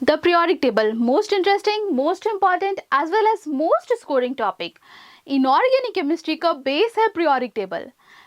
The periodic table, most interesting, most important as well as most scoring topic. Inorganic chemistry का base है periodic table.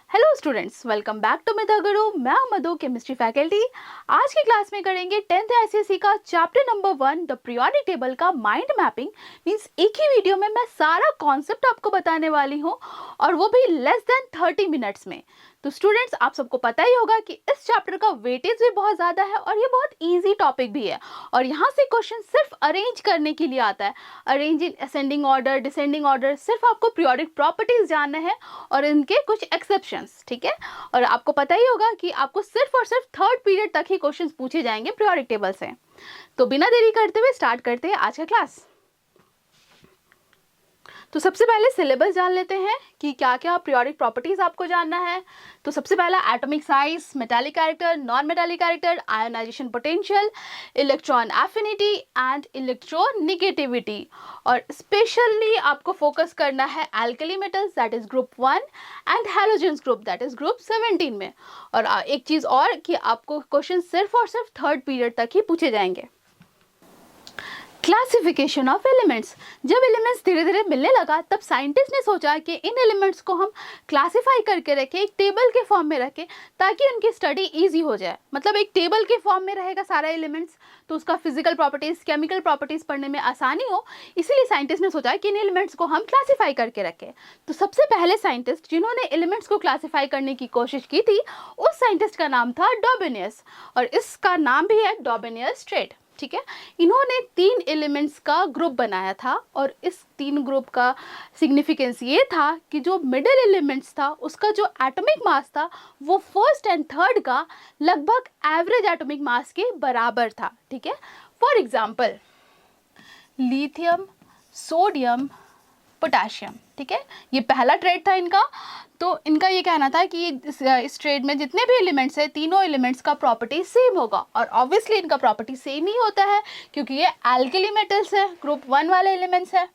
Hello students, welcome back to Medha Guru. मैं मधु, chemistry faculty. आज की class में करेंगे 10th ICSE का chapter number 1 the periodic table का mind mapping. Means एक ही वीडियो में मैं सारा कॉन्सेप्ट आपको बताने वाली हूँ और वो भी लेस देन 30 मिनट्स में. तो स्टूडेंट्स, आप सबको पता ही होगा कि इस चैप्टर का वेटेज भी बहुत ज़्यादा है और ये बहुत इजी टॉपिक भी है. और यहाँ से क्वेश्चन सिर्फ अरेंज करने के लिए आता है. Arrange in ascending order, descending order. सिर्फ आपको पीरियोडिक प्रॉपर्टीज जानना है और इनके कुछ एक्सेप्शंस. ठीक है. और आपको पता ही होगा कि आपको सिर्फ और सिर्फ थर्ड पीरियड तक ही क्वेश्चन पूछे जाएंगे पीरियोडिक टेबल से. तो बिना देरी करते हुए स्टार्ट करते हैं आज का क्लास. तो सबसे पहले सिलेबस जान लेते हैं कि क्या क्या पीरियोडिक प्रॉपर्टीज आपको जानना है. तो सबसे पहला atomic size, metallic character, non metallic character, ionization potential, electron affinity and electronegativity. और स्पेशली आपको फोकस करना है alkali metals that is group 1 and halogens group that is group 17 में. और एक चीज़ और कि आपको क्वेश्चन सिर्फ और सिर्फ थर्ड पीरियड तक ही पूछे जाएंगे. Classification of elements. जब एलिमेंट्स धीरे धीरे मिलने लगा तब साइंटिस्ट ने सोचा कि इन एलिमेंट्स को हम क्लासिफाई करके रखें, एक टेबल के फॉर्म में रखें ताकि उनकी स्टडी इजी हो जाए. मतलब एक टेबल के फॉर्म में रहेगा सारा एलिमेंट्स तो उसका फिजिकल प्रॉपर्टीज, केमिकल प्रॉपर्टीज पढ़ने में आसानी हो. इसीलिए साइंटिस्ट ने सोचा कि इन एलिमेंट्स को हम क्लासीफाई करके रखें. तो सबसे पहले साइंटिस्ट जिन्होंने एलिमेंट्स को क्लासीफाई करने की कोशिश की थी उस साइंटिस्ट का नाम था डॉबेनियस. और इसका नाम भी है डॉबेनियस स्ट्रेट. ठीक है. इन्होंने 3 एलिमेंट्स का ग्रुप बनाया था और इस 3 ग्रुप का सिग्निफिकेंस ये था कि जो मिडिल एलिमेंट्स था उसका जो एटॉमिक मास था वो फर्स्ट एंड थर्ड का लगभग एवरेज एटॉमिक मास के बराबर था. ठीक है. For example lithium, sodium, potassium. ठीक है. ये पहला ट्रेड था इनका. तो इनका ये कहना था कि इस ट्रेड में जितने भी एलिमेंट्स हैं तीनों एलिमेंट्स का प्रॉपर्टी सेम होगा. और ऑब्वियसली इनका प्रॉपर्टी सेम ही होता है क्योंकि ये एल्कली मेटल्स है, ग्रुप 1 वाले एलिमेंट्स है.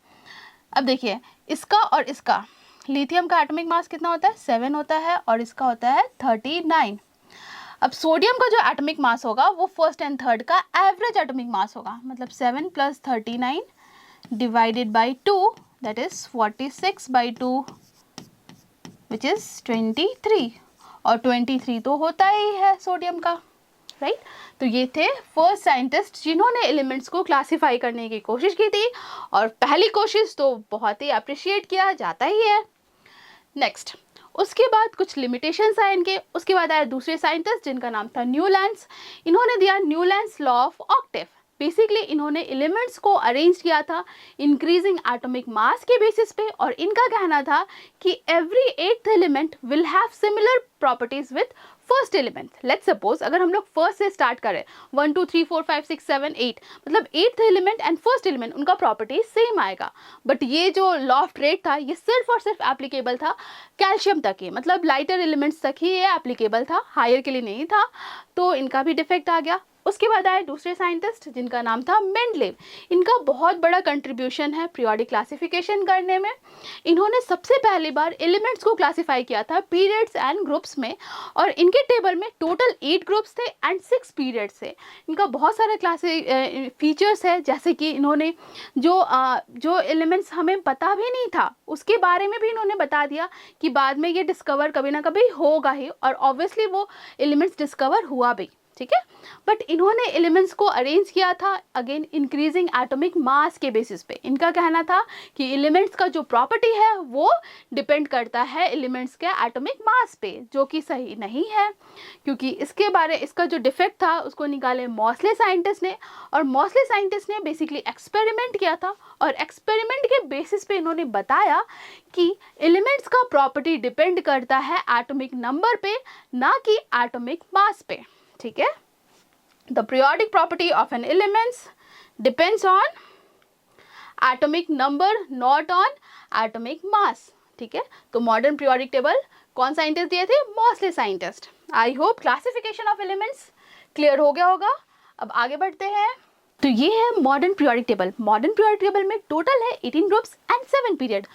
अब देखिए इसका और इसका, लिथियम का एटॉमिक मास कितना होता है, 7 होता है और इसका होता है 39. अब सोडियम का जो एटॉमिक मास होगा वो फर्स्ट एंड थर्ड का एवरेज एटॉमिक मास होगा. मतलब 7 + 39 divided by 2 that is 46/2 which is 23. और 23 तो होता ही है सोडियम का. राइट. तो ये थे फर्स्ट साइंटिस्ट जिन्होंने एलिमेंट्स को क्लासिफाई करने की कोशिश की थी और पहली कोशिश तो बहुत ही अप्रिशिएट किया जाता ही है. नेक्स्ट, उसके बाद कुछ लिमिटेशंस आए इनके. उसके बाद आया दूसरे साइंटिस्ट जिनका नाम था न्यूलैंड्स. इन्होंने दिया Newlands law of Octave. Basically इन्होंने एलिमेंट्स को अरेंज किया था इंक्रीजिंग एटॉमिक मास के बेसिस पे और इनका कहना था कि every 8th element will have similar properties with first element. Let's suppose अगर हम लोग फर्स्ट से स्टार्ट करें 1 2 3 4 5 6 7 8 मतलब 8th element and first element उनका प्रॉपर्टी सेम आएगा. बट ये जो लॉ ऑफ ट्रेड था ये सिर्फ और सिर्फ एप्लीकेबल था कैल्शियम तक ही. मतलब लाइटर एलिमेंट्स तक ही ये एप्लीकेबल था, हायर के लिए नहीं था. तो इनका भी डिफेक्ट आ गया. उसके बाद आए दूसरे साइंटिस्ट जिनका नाम था मेंडलेव. इनका बहुत बड़ा कंट्रीब्यूशन है पीरियोडिक क्लासिफिकेशन करने में. इन्होंने सबसे पहली बार एलिमेंट्स को क्लासिफाई किया था पीरियड्स एंड ग्रुप्स में और इनके टेबल में टोटल 8 ग्रुप्स थे एंड 6 पीरियड्स थे. इनका बहुत सारे फीचर्स है जैसे कि इन्होंने जो एलिमेंट्स हमें पता भी नहीं था उसके बारे में भी इन्होंने बता दिया कि बाद में ये डिस्कवर कभी ना कभी होगा ही. और ऑब्वियसली वो एलिमेंट्स डिस्कवर हुआ भी. ठीक है. बट इन्होंने एलिमेंट्स को अरेंज किया था अगेन इंक्रीजिंग एटॉमिक मास के बेसिस पे. इनका कहना था कि एलिमेंट्स का जो प्रॉपर्टी है वो डिपेंड करता है एलिमेंट्स के एटॉमिक मास पे, जो कि सही नहीं है क्योंकि इसका जो डिफेक्ट था उसको निकाले मॉसले साइंटिस्ट ने. और मॉसले साइंटिस्ट ने बेसिकली एक्सपेरिमेंट किया था और एक्सपेरिमेंट के बेसिस पे इन्होंने बताया कि एलिमेंट्स का प्रॉपर्टी डिपेंड करता है एटॉमिक नंबर पे, ना कि एटॉमिक मास पे. ठीक है. The periodic property of an elements depends on atomic number, not on atomic mass. ठीक है. तो मॉडर्न पीरियोडिक टेबल कौन साइंटिस्ट दिए थे, Mauchly scientist. I hope classification of elements clear हो गया होगा. अब आगे बढ़ते हैं. तो ये है modern periodic table. Modern periodic table में टोटल है 18 ग्रुप्स एंड 7 पीरियड।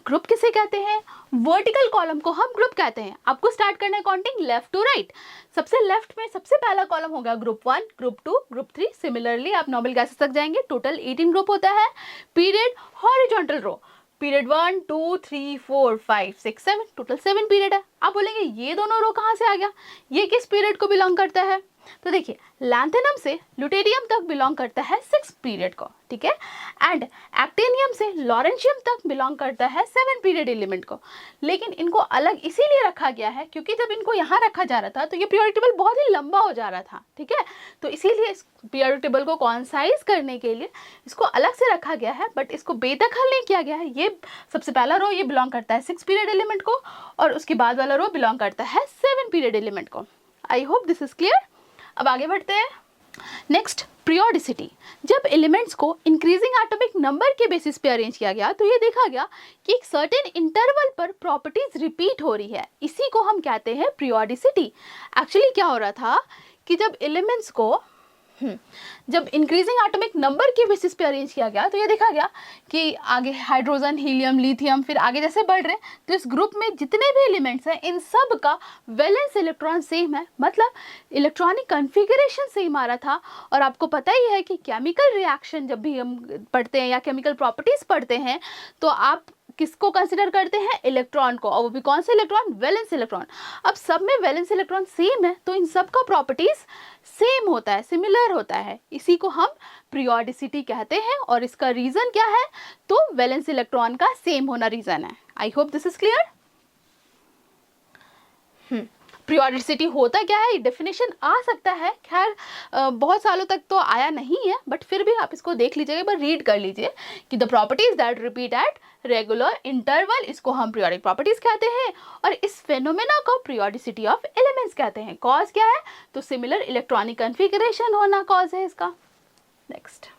ग्रुप किसे कहते हैं? वर्टिकल कॉलम को हम ग्रुप कहते हैं। आपको स्टार्ट करना है काउंटिंग लेफ्ट टू राइट। सबसे लेफ्ट में सबसे पहला कॉलम होगा ग्रुप 1, ग्रुप 2, ग्रुप 3। सिमिलरली आप नॉर्मल गैसेस तक जाएंगे। टोटल 18 ग्रुप होता है। Period horizontal row, period 1 2 3 4 5 6 7, total 7 period है। आप बोलेंगे ये दोनों रो कहाँ से आ गया, ये किस पीरियड को बिलोंग करता है? तो देखिए लैंथेनम से ल्यूटेरियम तक बिलोंग करता है 6 पीरियड को, ठीक है। एंड एक्टेनियम से लॉरेंशियम तक बिलोंग करता है 7 पीरियड एलिमेंट को। लेकिन इनको अलग इसीलिए रखा गया है क्योंकि जब इनको यहाँ रखा जा रहा था तो ये पीरियोडिक टेबल बहुत ही लंबा हो जा रहा था, ठीक है। तो इसीलिए इस पीरियोडिक टेबल को कॉन्साइज करने के लिए इसको अलग से रखा गया है, बट इसको बेदखल नहीं किया गया है। ये सबसे पहला रो ये बिलोंग करता है 6 पीरियड एलिमेंट को और उसके बाद वाला रो बिलोंग करता है 7 पीरियड एलिमेंट को। I hope this is clear. अब आगे बढ़ते हैं। Next, periodicity. जब एलिमेंट्स को इंक्रीजिंग एटॉमिक नंबर के बेसिस पे अरेंज किया गया तो ये देखा गया कि एक सर्टेन इंटरवल पर प्रॉपर्टीज रिपीट हो रही है। इसी को हम कहते हैं पीरियोडिसिटी। एक्चुअली क्या हो रहा था कि जब एलिमेंट्स को जब इंक्रीजिंग एटॉमिक नंबर के बेसिस पे अरेंज किया गया तो ये देखा गया कि आगे हाइड्रोजन, हीलियम, लिथियम, फिर आगे जैसे बढ़ रहे हैं तो इस ग्रुप में जितने भी एलिमेंट्स हैं इन सब का वैलेंस इलेक्ट्रॉन सेम है, मतलब इलेक्ट्रॉनिक कॉन्फ़िगरेशन सेम आ रहा था। और आपको पता ही है कि केमिकल रिएक्शन जब भी हम पढ़ते हैं या केमिकल प्रॉपर्टीज पढ़ते हैं तो आप किसको कंसिडर करते हैं? इलेक्ट्रॉन को, और वो भी कौन से इलेक्ट्रॉन? Valence electron. अब सब में वैलेंस इलेक्ट्रॉन सेम है तो इन सब का प्रॉपर्टीज सेम होता है, सिमिलर होता है। इसी को हम पीरियोडिसिटी कहते हैं और इसका रीजन क्या है? तो वैलेंस इलेक्ट्रॉन का सेम होना रीजन है। I hope this is clear. Periodicity होता क्या है, डेफिनेशन आ सकता है, खैर बहुत सालों तक तो आया नहीं है, बट फिर भी आप इसको देख लीजिएगा, एक बार रीड कर लीजिए कि the properties that repeat at regular interval, इसको हम पीरियोडिक प्रॉपर्टीज कहते हैं। और इस फेनोमेना को पीरियोडिसिटी ऑफ एलिमेंट्स कहते हैं। कॉज क्या है? तो सिमिलर इलेक्ट्रॉनिक कॉन्फ़िगरेशन होना कॉज है इसका। Next,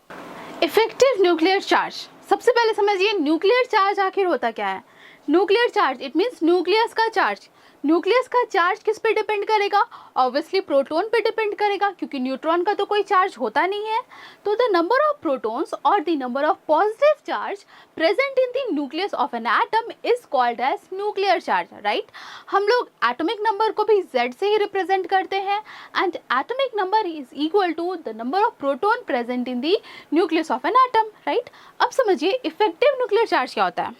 effective nuclear charge. सबसे पहले समझिए न्यूक्लियर चार्ज आखिर होता क्या है। Nuclear charge it means nucleus का चार्ज। न्यूक्लियस का चार्ज किस पे डिपेंड करेगा? ऑब्वियसली प्रोटॉन पे डिपेंड करेगा क्योंकि न्यूट्रॉन का तो कोई चार्ज होता नहीं है। तो द नंबर ऑफ प्रोटॉन्स और the number of positive charge present in the nucleus of an atom is called as nuclear charge, right. हम लोग एटॉमिक नंबर को भी Z से ही रिप्रेजेंट करते हैं and atomic number is equal to the number of proton present in the nucleus of an atom, right. अब समझिए effective nuclear charge क्या होता है।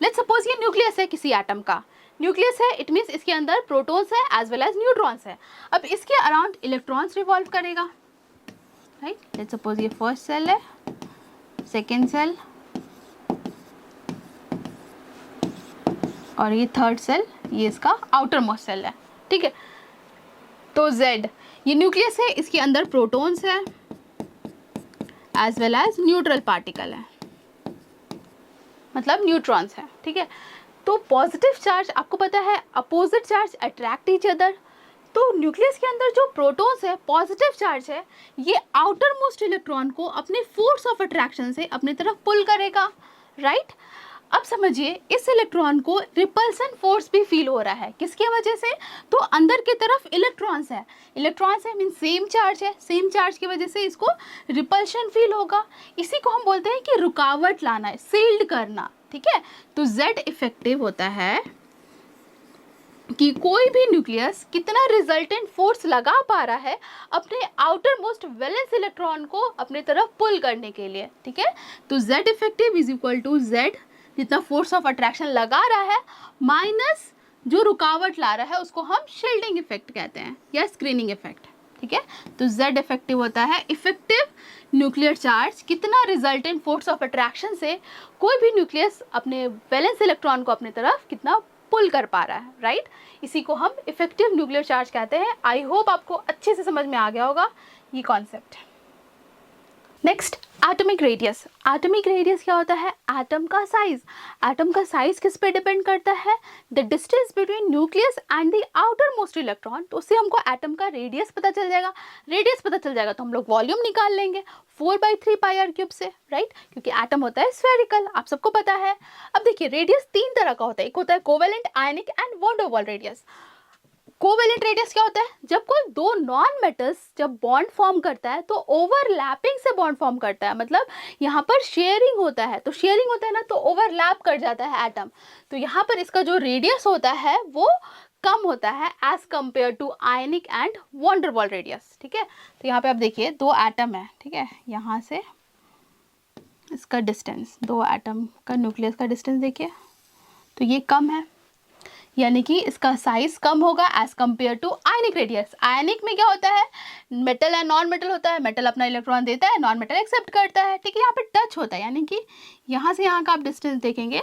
लेट्स सपोज ये न्यूक्लियस है किसी एटम का, न्यूक्लियस है इट मीन्स इसके अंदर प्रोटॉन्स है एज वेल एज न्यूट्रॉन्स है। अब इसके अराउंड इलेक्ट्रॉन्स रिवॉल्व करेगा, राइट। लेट्स सपोज ये फर्स्ट सेल है, सेकेंड सेल और ये थर्ड सेल, ये इसका आउटर मोस्ट सेल है, ठीक है। तो Z ये न्यूक्लियस है, इसके अंदर प्रोटॉन्स है as well as neutral particle है, मतलब न्यूट्रॉन्स है, ठीक है। तो पॉजिटिव चार्ज आपको पता है opposite charge attract each other. तो न्यूक्लियस के अंदर जो प्रोटॉन्स है, पॉजिटिव चार्ज है, ये आउटर मोस्ट इलेक्ट्रॉन को अपने फोर्स ऑफ अट्रैक्शन से अपनी तरफ पुल करेगा, राइट। अब समझिए इस इलेक्ट्रॉन को रिपल्सन फोर्स भी फील हो रहा है, किसकी वजह से? तो अंदर की तरफ इलेक्ट्रॉन्स है, इलेक्ट्रॉन्स है मीन सेम चार्ज है, सेम चार्ज की वजह से इसको रिपल्शन फील होगा। इसी को हम बोलते हैं कि रुकावट लाना है, सील्ड करना, ठीक है। तो Z इफेक्टिव होता है कि कोई भी न्यूक्लियस कितना रिजल्टेंट फोर्स लगा पा रहा है अपने आउटर मोस्ट वैलेंस इलेक्ट्रॉन को अपने तरफ पुल करने के लिए, ठीक है। तो Z effective is equal to Z जितना फोर्स ऑफ अट्रैक्शन लगा रहा है माइनस जो रुकावट ला रहा है, उसको हम शील्डिंग इफेक्ट कहते हैं या स्क्रीनिंग इफेक्ट, ठीक है। तो Z इफेक्टिव होता है इफेक्टिव न्यूक्लियर चार्ज कितना रिजल्टेंट फोर्स ऑफ अट्रैक्शन से कोई भी न्यूक्लियस अपने वैलेंस इलेक्ट्रॉन को अपनी तरफ कितना पुल कर पा रहा है, राइट। इसी को हम इफेक्टिव न्यूक्लियर चार्ज कहते हैं। आई होप आपको अच्छे से समझ में आ गया होगा ये concept. Next, atomic radius. Atomic radius क्या होता है? एटम का साइज। एटम का साइज किस पे डिपेंड करता है? The distance between nucleus and the outer most electron. तो उससे हमको एटम का रेडियस पता चल जाएगा। रेडियस पता चल जाएगा तो हम लोग वॉल्यूम निकाल लेंगे 4/3 πr³ से, राइट, क्योंकि एटम होता है स्फेरिकल, आप सबको पता है। अब देखिए रेडियस 3 तरह का होता है, एक होता है covalent, ionic and van der Waals radius. Covalent radius क्या होता है? जब कोई दो नॉन मेटल्स जब बॉन्ड फॉर्म करता है तो ओवरलैपिंग से बॉन्ड फॉर्म करता है, मतलब यहाँ पर शेयरिंग होता है, तो शेयरिंग होता है ना, तो ओवरलैप कर जाता है एटम, तो यहाँ पर इसका जो रेडियस होता है वो कम होता है as compare to ionic and van der Waals radius. ठीक है, तो यहाँ पे आप देखिए दो एटम है, ठीक है, यहाँ से इसका डिस्टेंस, दो एटम का न्यूक्लियस का डिस्टेंस देखिए, तो ये कम है, यानी कि इसका साइज कम होगा as compare to ionic radius. Ionic में क्या होता है? मेटल एंड नॉन मेटल होता है, मेटल अपना इलेक्ट्रॉन देता है, नॉन मेटल एक्सेप्ट करता है। ठीक है, यहाँ पे टच होता है, यानी कि यहाँ से यहाँ का आप डिस्टेंस देखेंगे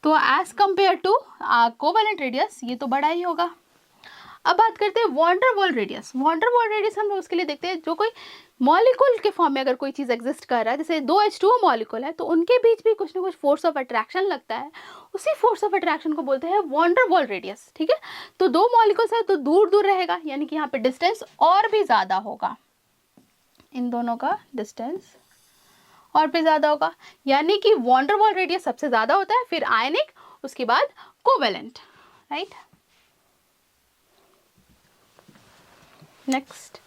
तो as compare to covalent radius ये तो बड़ा ही होगा। अब बात करते हैं van der Waals radius. Van der Waals radius हम लोग उसके लिए देखते हैं जो कोई मॉलिक्यूल के फॉर्म में अगर कोई चीज़ एग्जिस्ट कर रहा है, जैसे दो H2O मॉलिक्यूल है तो उनके बीच भी कुछ ना कुछ फोर्स ऑफ अट्रैक्शन लगता है, उसी फोर्स ऑफ अट्रैक्शन को बोलते हैं वॉन डेर वाल रेडियस। ठीक है, तो दो मॉलिक्यूल्स है तो दूर दूर रहेगा, यानी कि यहाँ पे डिस्टेंस और भी ज़्यादा होगा, इन दोनों का डिस्टेंस और भी ज़्यादा होगा, यानी कि वॉन डेर वाल रेडियस सबसे ज़्यादा होता है, फिर आयनिक, उसके बाद कोवेलेंट। राइट, नेक्स्ट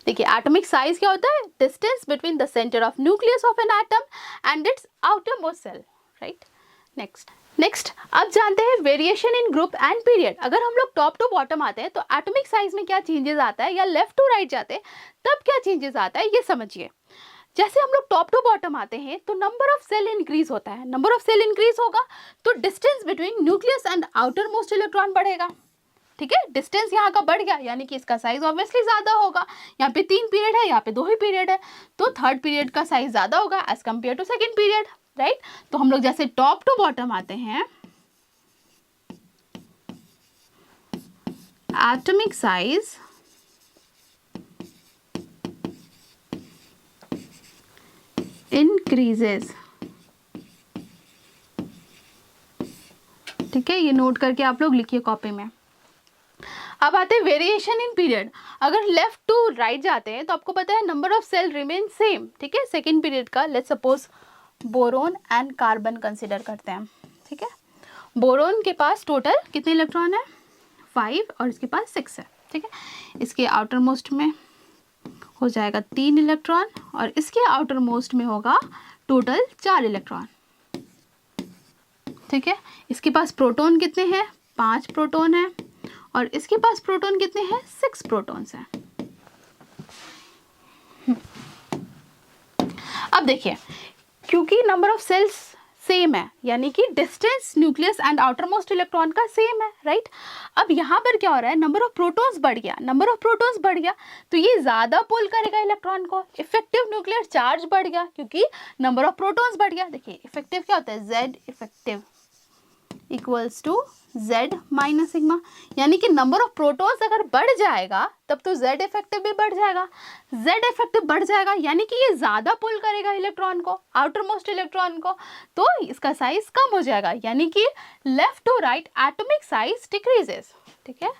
देखिए एटॉमिक साइज क्या होता है? Distance between the centre of nucleus of an atom and its outer most shell. Right, next अब जानते हैं variation in group and period. अगर हम लोग टॉप टू बॉटम आते हैं तो एटॉमिक साइज में क्या चेंजेस आता है, या लेफ्ट टू राइट जाते हैं तब क्या चेंजेस आता है, ये समझिए। जैसे हम लोग टॉप टू बॉटम आते हैं तो नंबर ऑफ सेल इंक्रीज होता है, नंबर ऑफ सेल इंक्रीज होगा तो distance between nucleus and outer most electron बढ़ेगा। ठीक है, डिस्टेंस यहाँ का बढ़ गया, यानी कि इसका साइज ऑब्वियसली ज़्यादा होगा। यहाँ पे 3 पीरियड है, यहाँ पे 2 ही पीरियड है, तो थर्ड पीरियड का साइज ज़्यादा होगा as compare to second period. Right, तो हम लोग जैसे टॉप टू बॉटम आते हैं, एटॉमिक साइज इंक्रीजेस। ठीक है, ये नोट करके आप लोग लिखिए कॉपी में। अब आते हैं वेरिएशन इन पीरियड। अगर लेफ्ट टू राइट जाते हैं तो आपको पता है number of shell remain same. ठीक है, सेकेंड पीरियड का let's suppose boron and carbon consider करते हैं। ठीक है, बोरोन के पास टोटल कितने इलेक्ट्रॉन है? 5 और इसके पास 6 है। ठीक है, इसके आउटर मोस्ट में हो जाएगा 3 इलेक्ट्रॉन और इसके आउटर मोस्ट में होगा टोटल 4 इलेक्ट्रॉन। ठीक है, इसके पास प्रोटॉन कितने हैं? 5 प्रोटॉन है और इसके पास प्रोटॉन कितने हैं? 6 प्रोटॉन्स हैं। अब देखिए, क्योंकि नंबर ऑफ सेल्स सेम है, यानी कि distance nucleus and outer most electron का सेम है। राइट, अब यहाँ पर क्या हो रहा है? नंबर ऑफ प्रोटॉन्स बढ़ गया, नंबर ऑफ प्रोटॉन्स बढ़ गया तो ये ज़्यादा पुल करेगा इलेक्ट्रॉन को। इफेक्टिव न्यूक्लियर चार्ज बढ़ गया क्योंकि नंबर ऑफ प्रोटॉन्स बढ़ गया। देखिए इफेक्टिव क्या होता है? Z effective equals to Z minus sigma, यानी कि नंबर ऑफ प्रोटॉन्स अगर बढ़ जाएगा तब तो Z इफेक्टिव भी बढ़ जाएगा। Z इफेक्टिव बढ़ जाएगा यानी कि ये ज़्यादा पुल करेगा इलेक्ट्रॉन को, आउटर मोस्ट इलेक्ट्रॉन को, तो इसका साइज कम हो जाएगा, यानी कि left to right atomic size decreases. ठीक है,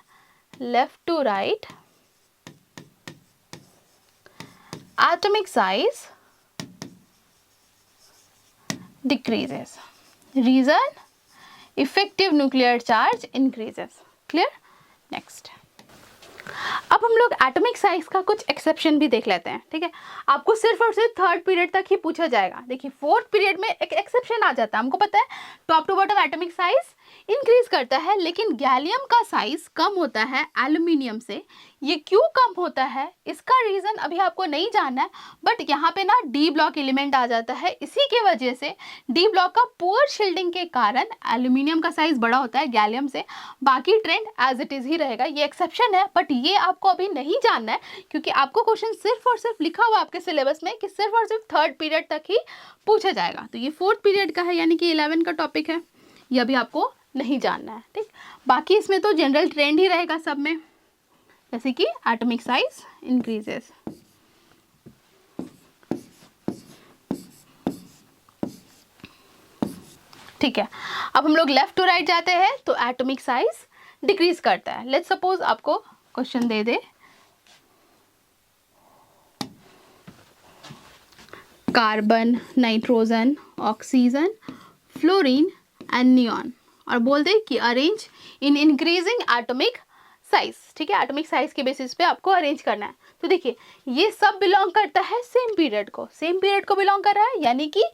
left to right atomic size decreases. Reason? Effective nuclear charge increases. Clear? Next, अब हम लोग एटॉमिक साइज का कुछ एक्सेप्शन भी देख लेते हैं। ठीक है, आपको सिर्फ और सिर्फ थर्ड पीरियड तक ही पूछा जाएगा। देखिए फोर्थ पीरियड में एक एक्सेप्शन आ जाता है। हमको पता है top to bottom atomic size increase करता है, लेकिन गैलियम का साइज कम होता है एल्यूमिनियम से। ये क्यों कम होता है, इसका रीज़न अभी आपको नहीं जानना है, बट यहाँ पे ना डी ब्लॉक एलिमेंट आ जाता है। इसी के वजह से डी ब्लॉक का पुअर शील्डिंग के कारण एल्यूमिनियम का साइज बड़ा होता है गैलियम से। बाकी ट्रेंड एज इट इज़ ही रहेगा, ये एक्सेप्शन है, बट ये आपको अभी नहीं जानना है क्योंकि आपको क्वेश्चन सिर्फ और सिर्फ लिखा हुआ आपके सिलेबस में कि सिर्फ और सिर्फ थर्ड पीरियड तक ही पूछा जाएगा। तो ये फोर्थ पीरियड का है, यानी कि 11 का टॉपिक है, ये अभी आपको नहीं जानना है। ठीक, बाकी इसमें तो जनरल ट्रेंड ही रहेगा सब में, जैसे कि एटॉमिक साइज इंक्रीजेस। ठीक है, अब हम लोग लेफ्ट टू राइट जाते हैं तो एटॉमिक साइज डिक्रीज करता है। लेट्स सपोज आपको question they they carbon, nitrogen, oxygen, fluorine and neon और बोल दे कि arrange in increasing atomic size, ठीक है, एटॉमिक साइज के बेसिस पे आपको अरेंज करना है। तो देखिए ये सब बिलोंग करता है सेम पीरियड को, सेम पीरियड को बिलोंग कर रहा है, यानी कि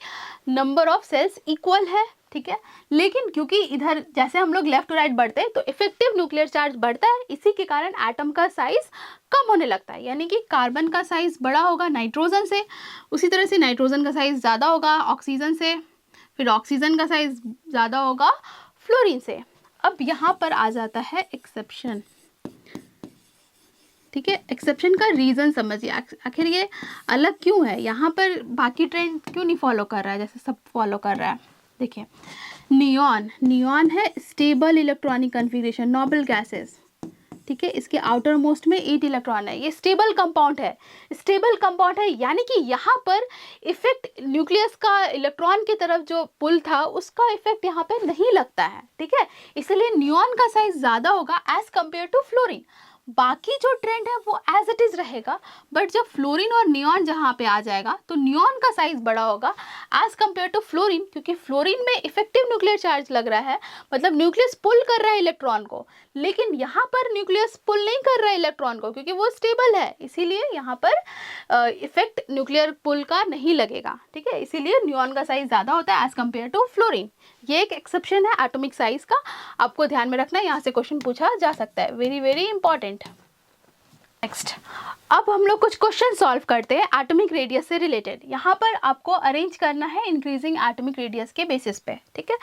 नंबर ऑफ सेल्स इक्वल है, ठीक है। लेकिन क्योंकि इधर जैसे हम लोग लेफ्ट टू राइट बढ़ते हैं तो इफेक्टिव न्यूक्लियर चार्ज बढ़ता है, इसी के कारण एटम का साइज कम होने लगता है, यानी कि कार्बन का साइज बड़ा होगा नाइट्रोजन से, उसी तरह से नाइट्रोजन का साइज ज़्यादा होगा ऑक्सीजन से, फिर ऑक्सीजन का साइज ज़्यादा होगा फ्लोरीन से। अब यहाँ पर आ जाता है एक्सेप्शन, ठीक है। एक्सेप्शन का रीज़न समझिए, आखिर ये अलग क्यों है, यहाँ पर बाकी ट्रेंड क्यों नहीं फॉलो कर रहा है जैसे सब फॉलो कर रहा है। देखिए नियॉन, नियॉन है stable electronic configuration, noble gases, ठीक है, इसके आउटर मोस्ट में 8 इलेक्ट्रॉन है, ये स्टेबल कंपाउंड है, स्टेबल कंपाउंड है, यानी कि यहाँ पर इफेक्ट न्यूक्लियस का इलेक्ट्रॉन की तरफ जो पुल था उसका इफेक्ट यहाँ पे नहीं लगता है, ठीक है, इसलिए नियॉन का साइज ज़्यादा होगा एज कम्पेयर टू फ्लोरीन। बाकी जो ट्रेंड है वो एज इट इज़ रहेगा, बट जब फ्लोरीन और नियॉन जहाँ पे आ जाएगा तो नियॉन का साइज बड़ा होगा एज कम्पेयर टू फ्लोरीन, क्योंकि फ्लोरीन में इफेक्टिव न्यूक्लियर चार्ज लग रहा है, मतलब न्यूक्लियस पुल कर रहा है इलेक्ट्रॉन को, लेकिन यहाँ पर न्यूक्लियस पुल नहीं कर रहा है इलेक्ट्रॉन को क्योंकि वो स्टेबल है, इसीलिए यहाँ पर इफेक्ट न्यूक्लियर पुल का नहीं लगेगा, ठीक है, इसीलिए नियॉन का साइज ज़्यादा होता है एज कम्पेयर टू फ्लोरीन। ये एक एक्सेप्शन है एटॉमिक साइज का, आपको ध्यान में रखना है, यहाँ से क्वेश्चन पूछा जा सकता है, वेरी वेरी इंपॉर्टेंट। नेक्स्ट अब हम लोग कुछ क्वेश्चन सॉल्व करते हैं एटॉमिक रेडियस से रिलेटेड। यहाँ पर आपको अरेंज करना है इंक्रीजिंग एटॉमिक रेडियस के बेसिस पे, ठीक है।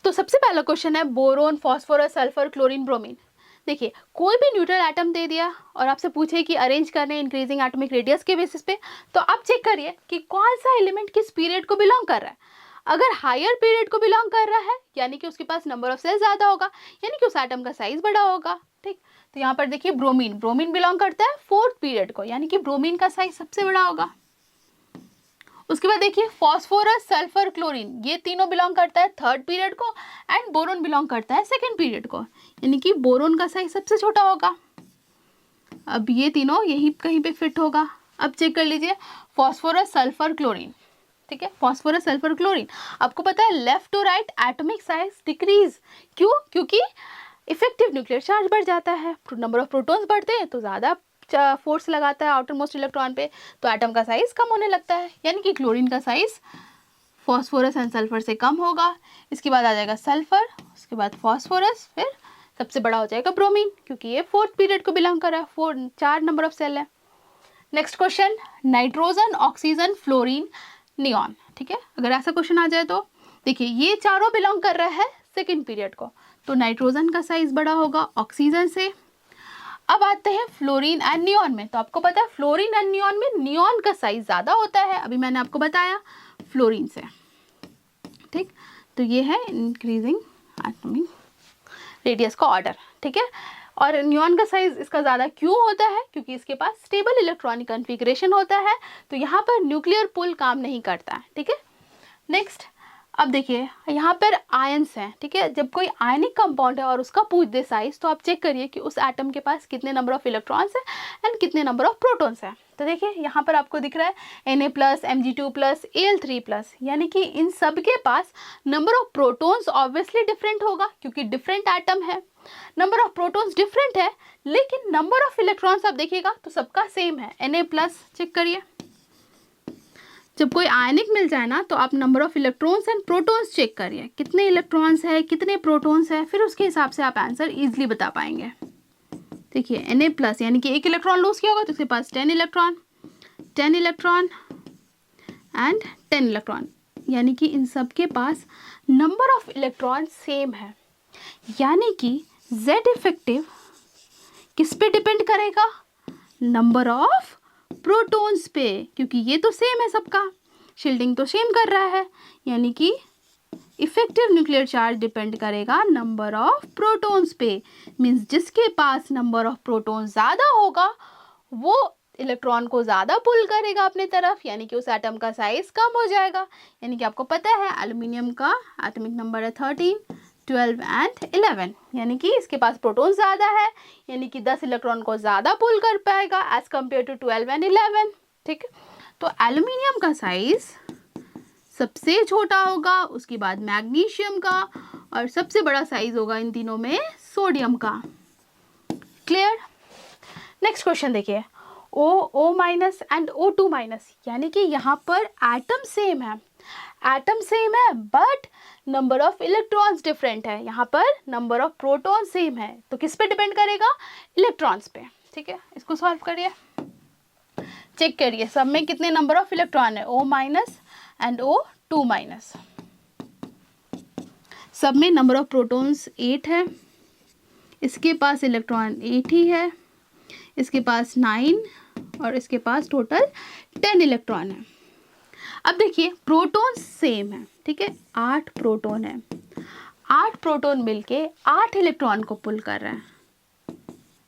तो सबसे पहला क्वेश्चन है boron, phosphorus, sulphur, chlorine, bromine. देखिए कोई भी न्यूट्रल एटम दे दिया और आपसे पूछे कि अरेंज करने इंक्रीजिंग एटॉमिक रेडियस के बेसिस पे, तो आप चेक करिए कि कौन सा एलिमेंट किस पीरियड को बिलोंग कर रहा है। अगर हायर पीरियड को बिलोंग कर रहा है यानी कि उसके पास नंबर ऑफ सेल ज़्यादा होगा, यानी कि उस एटम का साइज बड़ा होगा, ठीक। तो यहाँ पर देखिए ब्रोमीन, ब्रोमीन बिलोंग करता है फोर्थ पीरियड को, यानी कि ब्रोमीन का साइज सबसे बड़ा होगा। उसके बाद देखिए फॉस्फोरस, सल्फर, क्लोरीन, ये तीनों बिलोंग करता है थर्ड पीरियड को, एंड बोरोन बिलोंग करता है सेकेंड पीरियड को, यानी कि बोरोन का साइज सबसे छोटा होगा। अब ये तीनों यहीं कहीं पे फिट होगा। अब चेक कर लीजिए फॉस्फोरस, सल्फर, क्लोरीन, ठीक है, फॉस्फोरस, सल्फर, क्लोरीन, आपको पता है left to right atomic size decrease, क्यों, क्योंकि इफेक्टिव न्यूक्लियर चार्ज बढ़ जाता है, नंबर ऑफ प्रोटॉन्स बढ़ते हैं तो ज़्यादा फोर्स लगाता है आउटर मोस्ट इलेक्ट्रॉन पे, तो एटम का साइज कम होने लगता है, यानी कि क्लोरीन का साइज फॉस्फोरस एंड सल्फर से कम होगा। इसके बाद आ जाएगा सल्फर, उसके बाद फॉस्फोरस, फिर सबसे बड़ा हो जाएगा ब्रोमीन, क्योंकि ये फोर्थ पीरियड को बिलोंग कर रहा है, 4 नंबर ऑफ सेल है। Next question nitrogen, oxygen, fluorine, neon, ठीक है, अगर ऐसा क्वेश्चन आ जाए तो देखिए ये चारों बिलोंग कर रहा है सेकेंड पीरियड को, तो नाइट्रोजन का साइज बड़ा होगा ऑक्सीजन से। अब आते हैं फ्लोरीन एंड नियॉन में, तो आपको पता है फ्लोरीन एंड नियॉन में नियॉन का साइज ज़्यादा होता है, अभी मैंने आपको बताया फ्लोरीन से, ठीक। तो ये है इंक्रीजिंग एटॉमिक रेडियस का ऑर्डर, ठीक है। और नियॉन का साइज इसका ज़्यादा क्यों होता है, क्योंकि इसके पास स्टेबल इलेक्ट्रॉनिक कन्फिग्रेशन होता है, तो यहाँ पर न्यूक्लियर पुल काम नहीं करता है, ठीक है। नेक्स्ट अब देखिए यहाँ पर आयंस हैं, ठीक है, जब कोई आयनिक कंपाउंड है और उसका पूछ दे साइज, तो आप चेक करिए कि उस एटम के पास कितने नंबर ऑफ इलेक्ट्रॉन्स है एंड कितने नंबर ऑफ प्रोटॉन्स है। तो देखिए यहाँ पर आपको दिख रहा है Na+, Mg2+, Al3+, यानी कि इन सब के पास number of protons obviously different होगा क्योंकि डिफरेंट एटम है, नंबर ऑफ प्रोटॉन्स डिफरेंट है, लेकिन नंबर ऑफ इलेक्ट्रॉन्स आप देखिएगा तो सबका सेम है, Na+, चेक करिए। जब कोई आयनिक मिल जाए ना तो आप number of electrons and protons check करिए, कितने इलेक्ट्रॉन्स है कितने प्रोटॉन्स है, फिर उसके हिसाब से आप आंसर इजीली बता पाएंगे। देखिए Na+ यानी कि एक इलेक्ट्रॉन लूज किया होगा तो उसके पास 10 इलेक्ट्रॉन, 10 इलेक्ट्रॉन एंड 10 इलेक्ट्रॉन, यानी कि इन सब के पास नंबर ऑफ इलेक्ट्रॉन सेम है, यानी कि Z इफेक्टिव किस पे डिपेंड करेगा, नंबर ऑफ प्रोटॉन्स पे, क्योंकि ये तो सेम है सबका, शील्डिंग तो सेम कर रहा है, यानी कि इफेक्टिव न्यूक्लियर चार्ज डिपेंड करेगा नंबर ऑफ प्रोटॉन्स पे, मींस जिसके पास नंबर ऑफ प्रोटॉन्स ज़्यादा होगा वो इलेक्ट्रॉन को ज़्यादा पुल करेगा अपने तरफ, यानी कि उस एटम का साइज कम हो जाएगा। यानी कि आपको पता है एल्यूमिनियम का एटॉमिक नंबर है 13, 12 एंड 11, यानी कि इसके पास प्रोटॉन ज़्यादा है, यानी कि 10 इलेक्ट्रॉन को ज़्यादा पुल कर पाएगा एज कम्पेयर टू 12 एंड 11, ठीक। तो एल्यूमिनियम का साइज सबसे छोटा होगा, उसके बाद मैग्नीशियम का, और सबसे बड़ा साइज होगा इन तीनों में सोडियम का, क्लियर? नेक्स्ट क्वेश्चन देखिए, O minus and O2 minus, यानी कि यहाँ पर एटम सेम है, एटम सेम है but number of electrons different है, यहाँ पर नंबर ऑफ प्रोटॉन सेम है, तो किस पे डिपेंड करेगा? इलेक्ट्रॉन्स पे। ठीक है, इसको सॉल्व करिए, चेक करिए सब में कितने नंबर ऑफ इलेक्ट्रॉन है, O minus and O2 minus. सब में नंबर ऑफ प्रोटॉन्स 8 है, इसके पास इलेक्ट्रॉन 8 ही है, इसके पास 9 और इसके पास टोटल 10 इलेक्ट्रॉन है। अब देखिए प्रोटॉन सेम है, ठीक है, 8 प्रोटॉन है, 8 प्रोटॉन मिलके 8 इलेक्ट्रॉन को पुल कर रहा है,